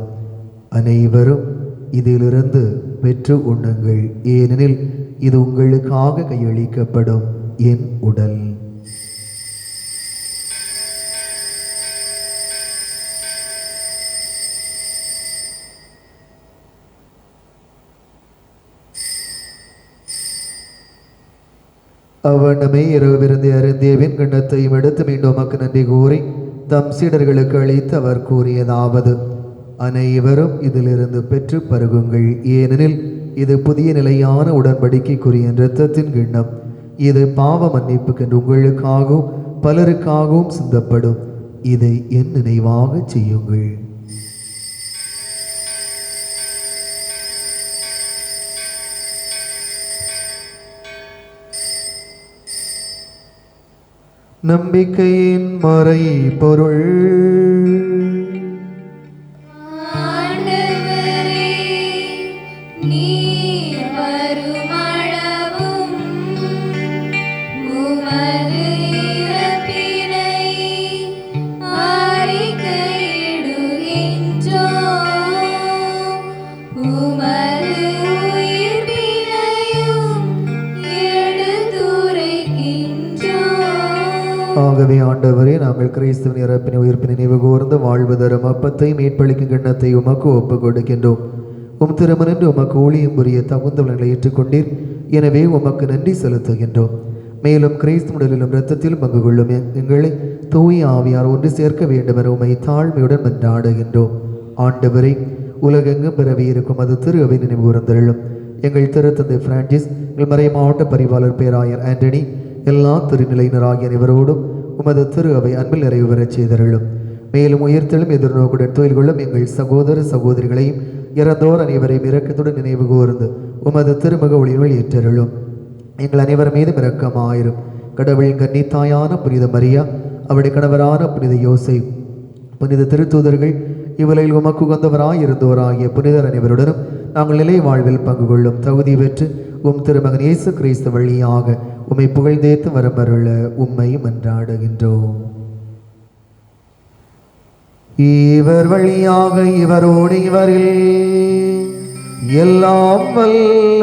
[SPEAKER 1] அனைவரும் இதிலிருந்து பெற்று உண்ணுங்கள், ஏனெனில் இது உங்களுக்காக கையளிக்கப்படும் என் உடல். அவ்வண்ணமே இரவு விருந்தை அருந்தியவின் கிண்ணத்தையும் எடுத்து மீண்டும் உமக்கு நன்றி கூறி தம் சீடர்களுக்கு அளித்து அவர் கூறியதாவது: அனைவரும் இதிலிருந்து பெற்று பருகுங்கள், ஏனெனில் இது புதிய நிலையான உடன்படிக்கைக்குரிய இரத்தத்தின் கிண்ணம். இது பாவ மன்னிப்புக்கென்று உங்களுக்காகவும் பலருக்காகவும் சிந்தப்படும். இதை என் நினைவாக செய்யுங்கள். நம்பிக்கையின் மறை பொருள். ஆகவே ஆண்டவரே, நாங்கள் கிறிஸ்துவின் இறப்பினை உயிர்ப்பினை நினைவு கூர்ந்து வாழ்வு தரும் அப்பத்தை மீட்பளிக்கும் கிண்ணத்தை உமக்கு ஒப்புக் கொடுக்கின்றோம். உம் திருமணன்று உமக்கு ஊழியம் புரிய தகுந்தவர்களை ஏற்றுக்கொண்டீர். எனவே உமக்கு நன்றி செலுத்துகின்றோம். மேலும் கிறிஸ்து உடலிலும் இரத்தத்திலும் பங்கு கொள்ளும் எங்களை தூய ஆவியார் ஒன்று சேர்க்க வேண்டும் என உம்மை தாழ்மையுடன் மன்றாடுகின்றோம். ஆண்டவரை, உலகெங்கும் பிறவி இருக்கும் அது திரு அவை நினைவு கூர்ந்தருளும். எங்கள் திருத்தந்தை பிரான்சிஸ், எங்கள் மறை மாவட்ட பரிவாளர் பேராயர் ஆண்டனி, எல்லா திருநிலையினராகிய அனைவரோடும் உமது திரு அவை அன்பில் நிறைவு பெறச் செய்தருளும். மேலும் உயிர்த்தெழும் எதிர்நோக்குடன் தொழில் கொள்ளும் எங்கள் சகோதர சகோதரிகளையும் இறந்தோர் அனைவரையும் இரக்கத்துடன் நினைவு கூர்ந்து உமது திருமுக ஒளியினுள் ஏற்றருளும். எங்கள் அனைவர் மீதும் இரக்கமாயிரும். கடவுளின் கன்னித்தாயான புனித மரியா, அவருடைய கணவரான புனித யோசை, புனித திருத்தூதர்கள், இவ்வுலகில் உமக்கு உகந்தவராய் இருந்தோராகிய புனிதர் அனைவருடனும் நாங்கள் நிலை வாழ்வில் பங்கு கொள்ளும் தகுதி பெற்று உம் திருமகன் இயேசு கிறிஸ்து வழியாக உம்மை புகழ்ந்தேத்து வரமருள உம்மை மன்றாடுகின்றோம். இவர் வழியாக இவரோடு இவரில் எல்லாம் வல்ல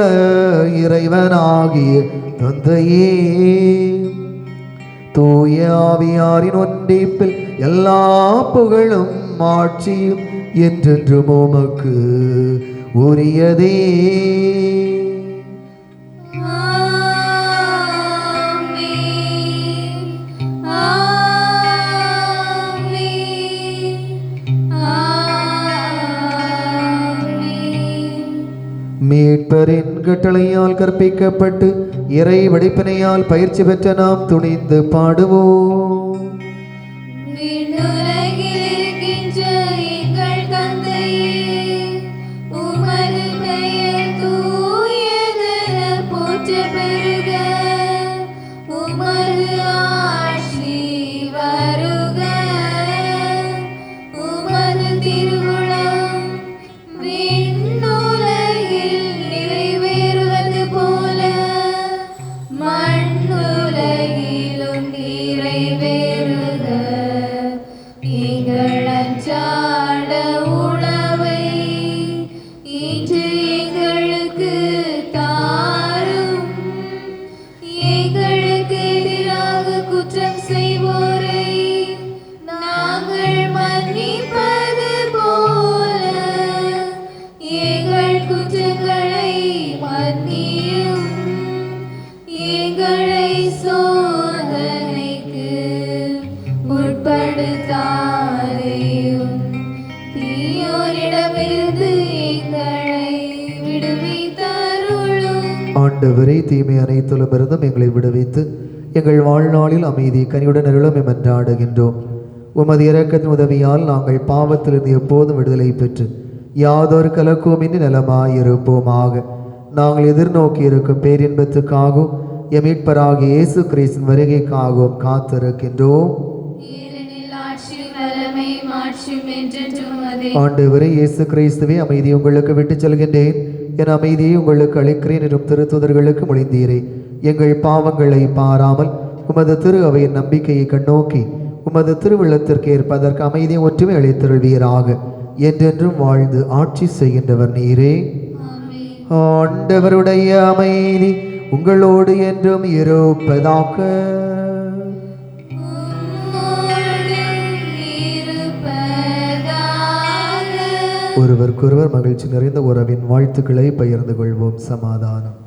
[SPEAKER 1] இறைவனாகிய தந்தையே, தூய ஆவியாரின் ஒன்றிப்பில் எல்லா புகழும் ஆட்சியும் என்றென்றும் உமக்கு உரியதே. மீட்பரின் கட்டளையால் கற்பிக்கப்பட்டு இறை வடிப்பினையால் பயிற்சி பெற்ற நாம் துணிந்து பாடுவோம். ஆண்டவரே, தீமை அனைத்திலும் இருந்தும் எங்களை விடுவித்து எங்கள் வாழ்நாளில் அமைதி கனியுடன் அருளும் மன்றாடுகின்றோம். உமது இரக்கத்தின் உதவியால் நாங்கள் பாவத்திலிருந்து எப்போதும் விடுதலை பெற்று யாதொரு கலக்கமின்றி நலமாயிருப்போமாக. நாங்கள் எதிர்நோக்கி இருக்கும் பேரின்பத்துக்காகவும் எம் மீட்பராகிய இயேசு கிறிஸ்துவின் வருகைக்காகவும் காத்திருக்கின்றோம். ஆண்டவரே இயேசு கிறிஸ்துவே, அமைதி உங்களுக்கு விட்டுச் செல்கின்றேன், என் அமைதியை உங்களுக்கு அளிக்கிறேன் எனும் திருத்தூதர்களுக்கு மொழிந்தீரே. எங்கள் பாவங்களை பாராமல் உமது திரு அவையின் நம்பிக்கையை கண்ணோக்கி உமது திருவுள்ளத்திற்கு ஏற்ப அதற்கு அமைதியை ஒற்றுமை அளித்தருள்வீராக. என்றென்றும் வாழ்ந்து ஆட்சி செய்கின்றவர் நீரே. ஆண்டவருடைய அமைதி உங்களோடு என்றும் இருப்பதாக. ஒருவருக்கொருவர் மகிழ்ச்சி நிறைந்த உறவின் வாழ்த்துக்களை பகிர்ந்து கொள்வோம். சமாதானம்.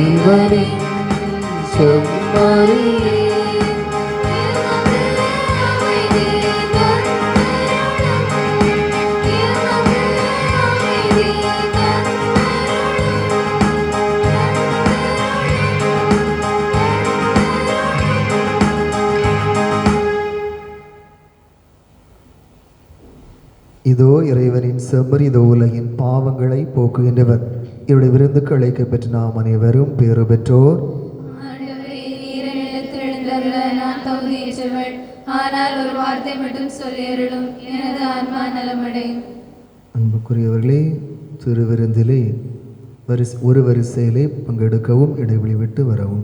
[SPEAKER 1] இறைவனின் செம்மறியே இதோ இறைவனின் செம்மறி, இதோ உலகின் பாவங்களை போக்குகின்றவர். இவருடைய விருந்துக்கு அழைக்க பெற்ற நாம் அனைவரும் பேறு பெற்றோர்.
[SPEAKER 2] ஆனால் ஒரு வார்த்தை மட்டும் சொல்லியருளும், எனது ஆன்மா நலமடையும்.
[SPEAKER 1] அன்புக்குரியவர்களே, திருவிருந்திலே ஒரு வரிசையிலே பங்கெடுக்கவும், இடைவெளி விட்டு வரவும்.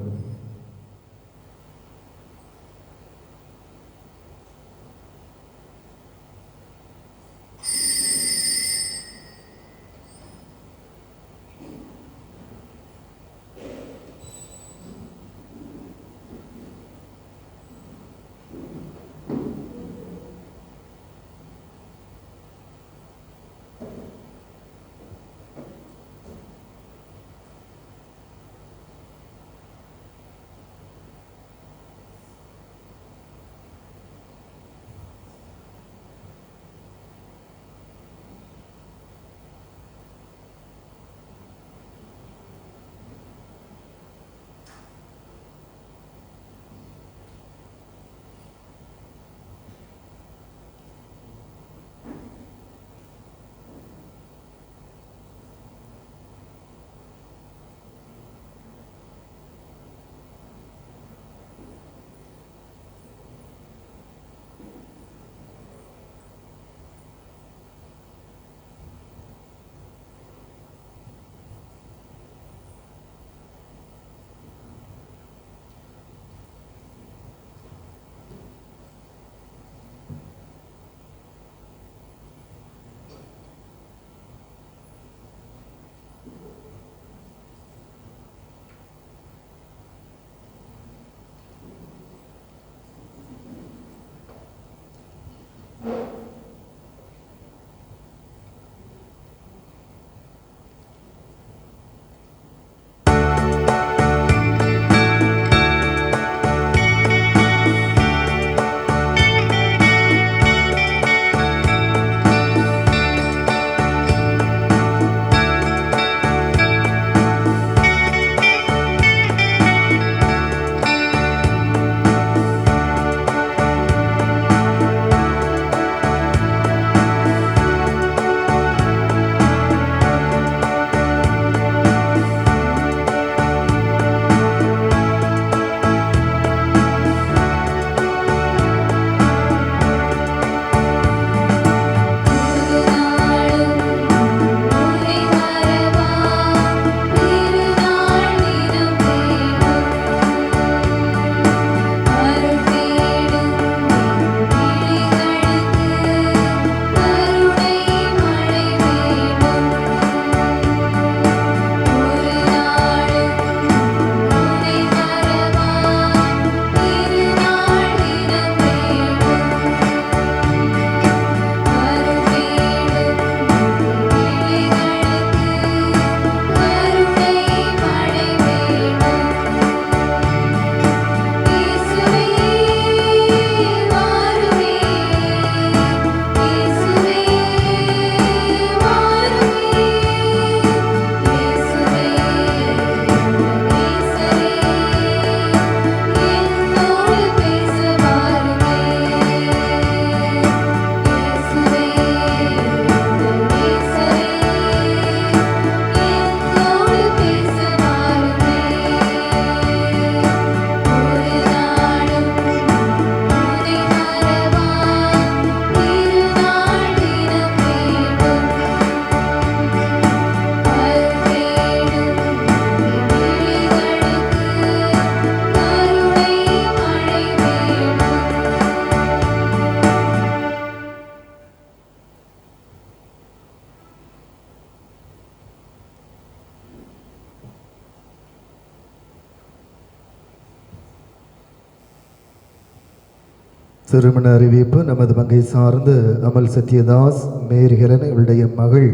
[SPEAKER 1] திருமண அறிவிப்பு. நமது பங்கை சார்ந்து அமல் சத்யதாஸ் மேரி ஹெலன் இவருடைய மகள்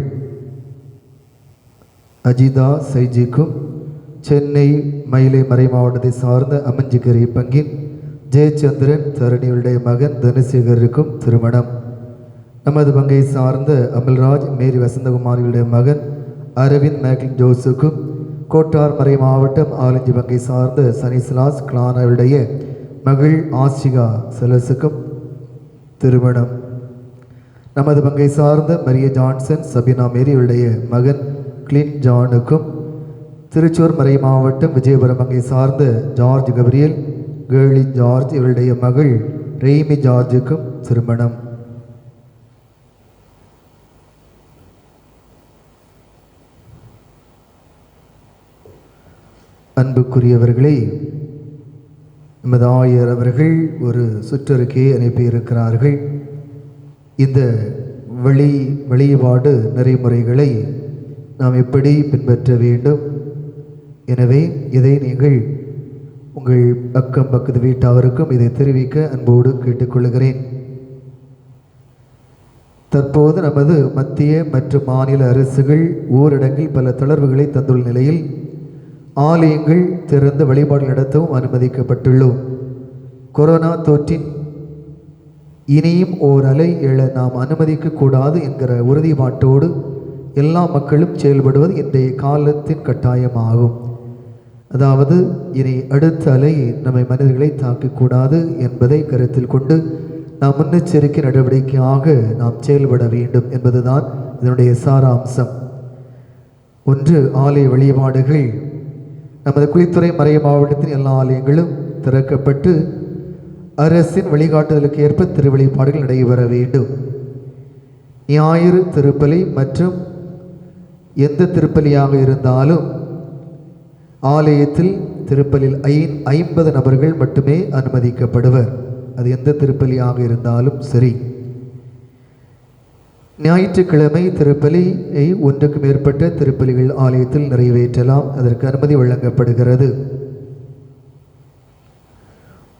[SPEAKER 1] அஜிதா சைஜிக்கும் சென்னை மயிலை மறை மாவட்டத்தை சார்ந்த அம்மஞ்சிக்கரை பங்கின் ஜெயச்சந்திரன் தரணியுடைய மகன் தனசேகருக்கும் திருமணம். நமது பங்கை சார்ந்த அமல்ராஜ் மேரி வசந்தகுமாரியுடைய மகன் அரவிந்த் மேக்லின் ஜோஸுக்கும் கோட்டார் மறை மாவட்டம் ஆலஞ்சி பங்கை சார்ந்த சனிஸ்லாஸ் கிளானருடைய மகள் ஆசிகா செலஸுக்கும் திருமணம். நமது பங்கை சார்ந்த மரிய ஜான்சன் சபினா மேரியுடைய மகன் கிளின் ஜானுக்கும் திருச்சூர் மறை மாவட்டம் விஜயபுரம் பங்கை சார்ந்த ஜார்ஜ் கபிரியல் கேர்லி ஜார்ஜ் இவருடைய மகள் ரெய்மி ஜார்ஜுக்கும் திருமணம். அன்புக்குரியவர்களே, நமது ஆயர் அவர்கள் ஒரு சுற்றறிக்கையை அனுப்பியிருக்கிறார்கள். இந்த வழிபாடு நெறிமுறைகளை நாம் எப்படி பின்பற்ற வேண்டும், எனவே இதை நீங்கள் உங்கள் அக்கம் பக்கத்து வீட்டாருக்கும் இதை தெரிவிக்க அன்போடு கேட்டுக்கொள்கிறேன். தற்போது நமது மத்திய மற்றும் மாநில அரசுகள் ஊரடங்கில் பல தளர்வுகளை தந்துள்ள நிலையில் ஆலயங்கள் திறந்த வழிபாடு நடத்தவும் அனுமதிக்கப்பட்டுள்ளோம். கொரோனா தொற்றின் இனியும் ஓர் அலை எழ நாம் அனுமதிக்கக்கூடாது என்கிற உறுதிப்பாட்டோடு எல்லா மக்களும் செயல்படுவது இன்றைய காலத்தின் கட்டாயமாகும். அதாவது இனி அடுத்த அலை நம்மை மனிதர்களை தாக்கக்கூடாது என்பதை கருத்தில் கொண்டு நாம் முன்னெச்சரிக்கை நடவடிக்கையாக நாம் செயல்பட வேண்டும் என்பதுதான் இதனுடைய சாராம்சம். ஒன்று, ஆலய வழிபாடுகள். நமது குளித்துறை மறை மாவட்டத்தின் எல்லா ஆலயங்களும் திறக்கப்பட்டு அரசின் வழிகாட்டுதலுக்கு ஏற்ப திருவழிபாடுகள் நடைபெற வேண்டும். ஞாயிறு திருப்பலி மற்றும் எந்த திருப்பலியாக இருந்தாலும் ஆலயத்தில் திருப்பலில் 50 நபர்கள் மட்டுமே அனுமதிக்கப்படுவர். அது எந்த திருப்பலியாக இருந்தாலும் சரி. ஞாயிற்றுக்கிழமை திருப்பலியை ஒன்றுக்கு மேற்பட்ட திருப்பலிகள் ஆலயத்தில் நிறைவேற்றலாம். அதற்கு அனுமதி வழங்கப்படுகிறது.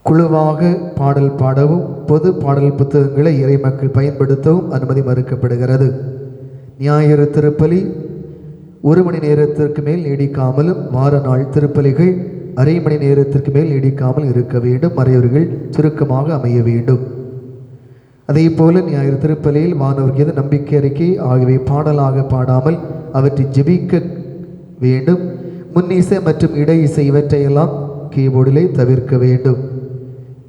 [SPEAKER 1] குழுவாக பாடல் பாடவும் பொது பாடல் புத்தகங்களை இறை மக்கள் பயன்படுத்தவும் அனுமதி மறுக்கப்படுகிறது. ஞாயிறு திருப்பலி 1 மணி நேரத்திற்கு மேல் நீடிக்காமலும் வார நாள் திருப்பலிகள் அரை மணி நேரத்திற்கு மேல் நீடிக்காமல் இருக்க வேண்டும். மறையவர்கள் சுருக்கமாக அமைய வேண்டும். அதே போல ஞாயிறு திருப்பலியில் வானவர் கீத, நம்பிக்கை அறிக்கை ஆகியவை பாடலாக பாடாமல் அவற்றை ஜெபிக்க வேண்டும். முன்னிசை மற்றும் இடை இசை இவற்றையெல்லாம் கீபோர்டிலே தவிர்க்க வேண்டும்.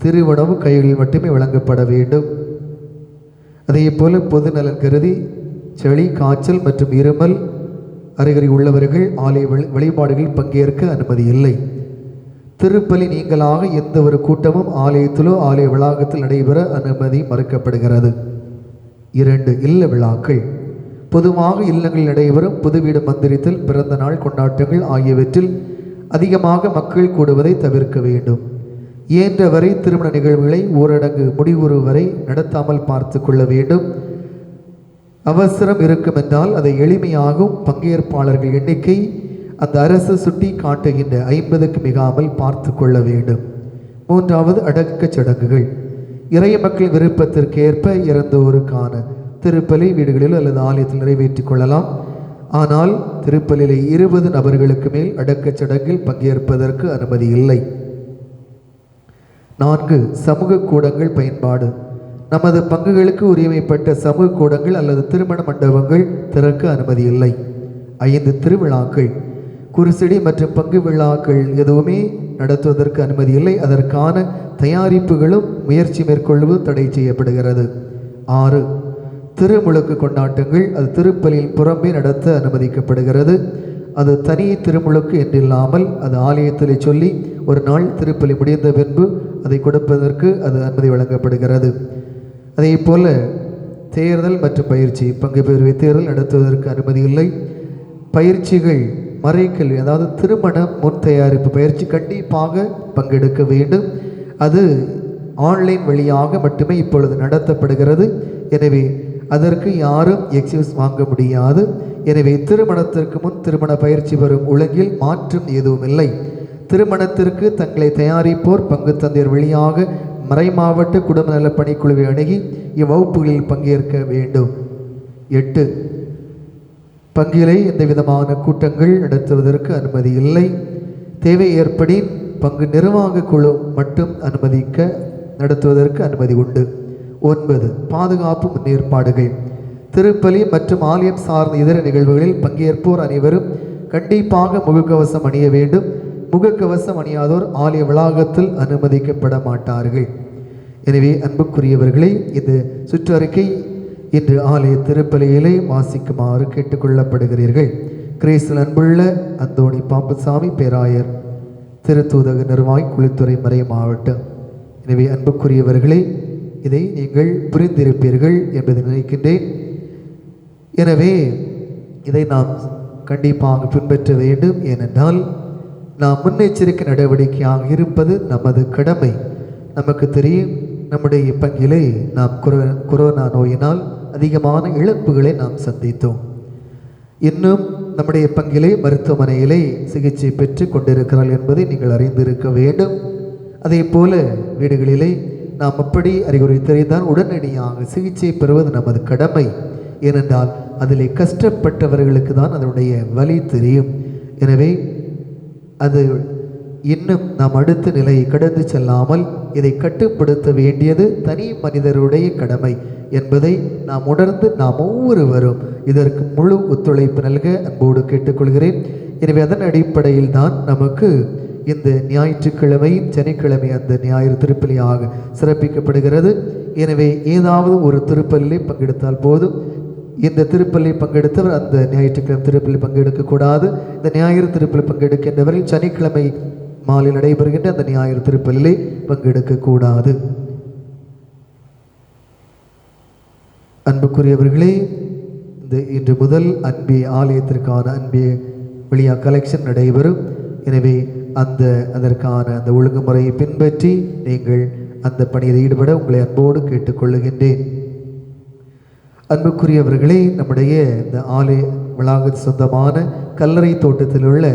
[SPEAKER 1] திருவுணவு கைகளில் மட்டுமே வழங்கப்பட வேண்டும். அதே போல பொது நலன் கருதி சளி, காய்ச்சல் மற்றும் இருமல் அறிகுறி உள்ளவர்கள் ஆலய வழிபாடுகளில் பங்கேற்க அனுமதி இல்லை. திருப்பலி நீங்களாக எந்த ஒரு கூட்டமும் ஆலயத்திலோ ஆலய வளாகத்தில் நடைபெற அனுமதி மறுக்கப்படுகிறது. 2, இல்ல விழாக்கள். பொதுவாக இல்லங்களில் நடைபெறும் புது வீடு மந்திரித்தல், பிறந்த நாள் கொண்டாட்டங்கள் ஆகியவற்றில் அதிகமாக மக்கள் கூடுவதை தவிர்க்க வேண்டும். இயன்றவரை திருமண நிகழ்வுகளை ஊரடங்கு முடிவுறு வரை நடத்தாமல் பார்த்து கொள்ள வேண்டும். அவசரம் இருக்கும் என்றால் அதை எளிமையாகும். பங்கேற்பாளர்கள் எண்ணிக்கை அந்த அரசு சுட்டி காட்டுகின்ற 50க்கு மிகாமல் பார்த்து கொள்ள வேண்டும். 3வது, அடக்க சடங்குகள். இறை மக்கள் விருப்பத்திற்கு ஏற்ப இறந்தோருக்கான திருப்பலி வீடுகளில் அல்லது ஆலயத்தில் நிறைவேற்றிக் கொள்ளலாம். ஆனால் திருப்பலிலே 20 நபர்களுக்கு மேல் அடக்க சடங்கில் பங்கேற்பதற்கு அனுமதி இல்லை. 4, சமூக கூடங்கள் பயன்பாடு. நமது பங்குகளுக்கு உரிமைப்பட்ட சமூக கூடங்கள் அல்லது திருமண மண்டபங்கள் திறக்க அனுமதி இல்லை. 5, திருவிழாக்கள். குருசடி மற்றும் பங்கு விழாக்கள் எதுவுமே நடத்துவதற்கு அனுமதி இல்லை. அதற்கான தயாரிப்புகளும் முயற்சி மேற்கொள்வது தடை செய்யப்படுகிறது. 6, திருமுழுக்கு கொண்டாட்டங்கள். அது திருப்பலியில் புறம்பே நடத்த அனுமதிக்கப்படுகிறது. அது தனி திருமுழுக்கு என்றில்லாமல் அது ஆலயத்தில் சொல்லி ஒரு நாள் திருப்பலி முடிந்த பின்பு அதை கொடுப்பதற்கு அது அனுமதி வழங்கப்படுகிறது. அதே போல தேர்தல் மற்றும் பயிற்சி, பங்கு பெறுவை தேர்தல் நடத்துவதற்கு அனுமதி இல்லை. பயிற்சிகள், மறைக்கல்வி, அதாவது திருமண முன் தயாரிப்பு பயிற்சி கண்டிப்பாக பங்கெடுக்க வேண்டும். அது ஆன்லைன் வழியாக மட்டுமே இப்பொழுது நடத்தப்படுகிறது. எனவே அதற்கு யாரும் எக்ஸ்கியூஸ் வாங்க முடியாது. எனவே திருமணத்திற்கு முன் திருமண பயிற்சி பெறும் ஒழுங்கில் மாற்றம் எதுவும் இல்லை. திருமணத்திற்கு தங்களை தயாரிப்போர் பங்கு தந்தையர் வழியாக மறை மாவட்ட குடும்ப நல பணிக்குழுவை அணுகி இவ்வகுப்புகளில் பங்கேற்க வேண்டும். 8, பங்கிலே எந்த விதமான கூட்டங்கள் நடத்துவதற்கு அனுமதி இல்லை. தேவை ஏற்படின் பங்கு நிர்வாக குழு மட்டும் நடத்துவதற்கு அனுமதி உண்டு. 9. பாதுகாப்பு முன்னேற்பாடுகள். திருப்பலி மற்றும் ஆலயம் சார்ந்த இதர நிகழ்வுகளில் பங்கேற்போர் அனைவரும் கண்டிப்பாக முகக்கவசம் அணிய வேண்டும். முகக்கவசம் அணியாதோர் ஆலய வளாகத்தில் அனுமதிக்கப்பட மாட்டார்கள். எனவே அன்புக்குரியவர்களே, இந்த சுற்றறிக்கை இன்று ஆலய திருப்பலியிலே வாசிக்குமாறு கேட்டுக்கொள்ளப்படுகிறீர்கள். கிறிஸ்துவில் அன்புள்ள அந்தோணி பாம்புசாமி பேராயர், திருத்தூதக நிர்வாகி, குளித்துறை மறை மாவட்டம். எனவே அன்புக்குரியவர்களே, இதை நீங்கள் புரிந்திருப்பீர்கள் என்பதை நினைக்கின்றேன். எனவே இதை நாம் கண்டிப்பாக பின்பற்ற வேண்டும். ஏனென்றால் நாம் முன்னெச்சரிக்கை நடவடிக்கையாக இருப்பது நமது கடமை. நமக்கு தெரியும், நம்முடைய பங்கிலே நாம் கொரோனா நோயினால் அதிகமான இழப்புகளை நாம் சந்தித்தோம். இன்னும் நம்முடைய பங்கிலே மருத்துவமனையிலே சிகிச்சை பெற்று கொண்டிருக்கிறார்கள் என்பதை நீங்கள் அறிந்திருக்க வேண்டும். அதே போல வீடுகளிலே நாம் அப்படி அறிகுறி தெரிந்தால் உடனடியாக சிகிச்சை பெறுவது நமது கடமை. ஏனென்றால் அதிலே கஷ்டப்பட்டவர்களுக்கு தான் அதனுடைய வலி தெரியும். எனவே அது இன்னும் நாம் அடுத்த நிலையை கடந்து செல்லாமல் இதை கட்டுப்படுத்த வேண்டியது தனி மனிதருடைய கடமை என்பதை நாம் உணர்ந்து நாம் ஒவ்வொருவரும் இதற்கு முழு ஒத்துழைப்பு நல்க அன்போடு கேட்டுக்கொள்கிறேன். எனவே அதன் அடிப்படையில் தான் நமக்கு இந்த ஞாயிற்றுக்கிழமை சனிக்கிழமை அந்த ஞாயிறு திருப்பலியாக சிறப்பிக்கப்படுகிறது. எனவே ஏதாவது ஒரு திருப்பலியை பங்கெடுத்தால் போதும். இந்த திருப்பலி பங்கெடுத்தவர் அந்த ஞாயிற்றுக்கிழமை திருப்பலி பங்கெடுக்கக்கூடாது. இந்த ஞாயிறு திருப்பலி பங்கெடுக்கின்றவர்கள் சனிக்கிழமை மாலை நடைபெறுகின்ற அந்த ஞாயிறு திருப்பலிலே பங்கெடுக்கக்கூடாது. அன்புக்குரியவர்களே, இன்று முதல் அன்பே ஆலயத்திற்கான அன்பே வெளியா கலெக்ஷன் நடைபெறும். எனவே அதற்கான அந்த ஒழுங்குமுறையை பின்பற்றி நீங்கள் அந்த பணியில் ஈடுபட உங்களை அன்போடு கேட்டுக்கொள்ளுகின்றேன். அன்புக்குரியவர்களே, நம்முடைய இந்த ஆலய வளாகத்து சொந்தமான கல்லறை தோட்டத்தில் உள்ள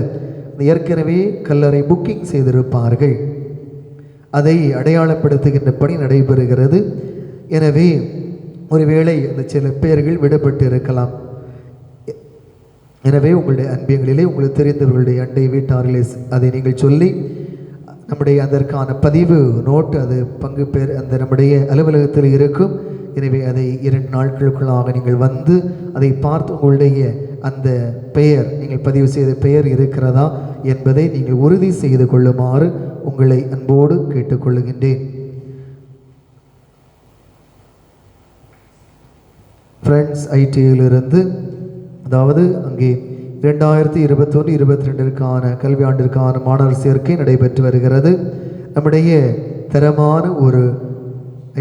[SPEAKER 1] ஏற்கனவே கல்லறை புக்கிங் செய்திருப்பார்கள். அதை அடையாளப்படுத்துகின்ற பணி நடைபெறுகிறது. எனவே ஒருவேளை அந்த சில பெயர்கள் விடுபட்டு இருக்கலாம். எனவே உங்களுடைய அன்பியங்களிலே உங்களுக்கு தெரிந்தவர்களுடைய அண்டை வீட்டார்களே அதை நீங்கள் சொல்லி நம்முடைய அதற்கான பதிவு நோட்டு அது பங்கு பெயர் அந்த நம்முடைய அலுவலகத்தில் இருக்கும். எனவே அதை 2 நாட்களுக்குள்ளாக நீங்கள் வந்து அதை பார்த்து உங்களுடைய அந்த பெயர் நீங்கள் பதிவு செய்த பெயர் இருக்கிறதா என்பதை நீங்கள் உறுதி செய்து கொள்ளுமாறு உங்களை அன்போடு கேட்டுக்கொள்ளுகின்றேன். ஃப்ரெண்ட்ஸ் ஐடியிலிருந்து, அதாவது அங்கே 2021-22 கல்வியாண்டிற்கான மாணவர் சேர்க்கை நடைபெற்று வருகிறது. நம்முடைய தரமான ஒரு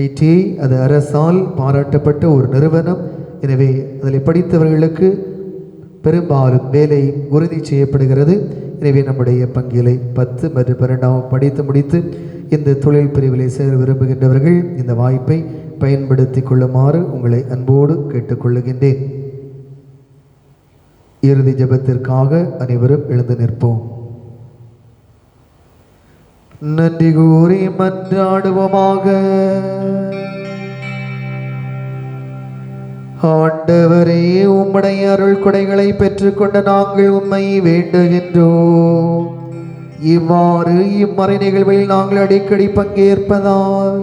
[SPEAKER 1] ஐடிஐ, அது அரசால் பாராட்டப்பட்ட ஒரு நிறுவனம். எனவே அதில் படித்தவர்களுக்கு பெரும்பாலும் வேலை உறுதி செய்யப்படுகிறது. எனவே நம்முடைய பங்கிலை 10 மற்றும் 12ஆம் படித்து முடித்து இந்த தொழில் பிரிவிலை சேர விரும்புகின்றவர்கள் இந்த வாய்ப்பை பயன்படுத்தி கொள்ளுமாறு உங்களை அன்போடு கேட்டுக்கொள்ளுகின்றேன். இறுதி ஜெபத்திற்காக அனைவரும் எழுந்து நிற்போம். நன்றி கூறி மன்றாடுவோமாக. ஆண்டவரே, உம்முடைய அருள் கொடைகளை பெற்றுக்கொண்ட நாங்கள் உம்மை வேண்டுகின்றோம். இவ்வாறு இம்மறை நிகழ்வில் நாங்கள் அடிக்கடி பங்கேற்பதால்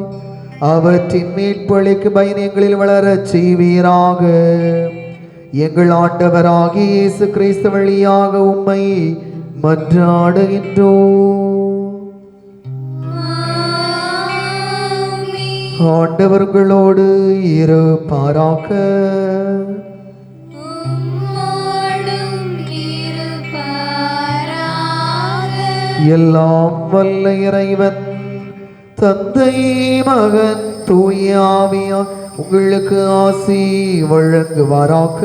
[SPEAKER 1] அவற்றின் மீட்பளிக்கு பயணங்களில் வளரச் செய்வீராக. எங்கள் ஆண்டவராகிய இயேசு கிறிஸ்து வழியாக உம்மை மன்றாடுகின்றோம். ஆண்டவர்களோடு இருப்பாராக. எல்லாம் வல்ல இறைவன் தந்தை, மகன், தூய ஆவியார் உங்களுக்கு ஆசி வழங்குவாராக.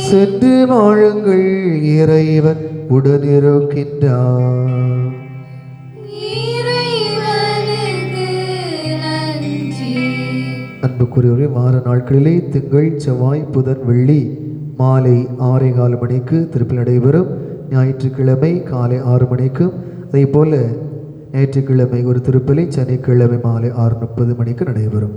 [SPEAKER 1] சென்று வாழுங்கள், இறைவன் உடனிருக்கின்றார். அன்புக்குரியவரே, வார நாட்களிலே திங்கள், செவ்வாய், புதன், வெள்ளி மாலை 6:15 மணிக்கு திருப்பலி நடைபெறும். ஞாயிற்றுக்கிழமை காலை 6 மணிக்கும், அதே போல ஞாயிற்றுக்கிழமை ஒரு திருப்பலி, சனிக்கிழமை மாலை 6:30 மணிக்கு நடைபெறும்.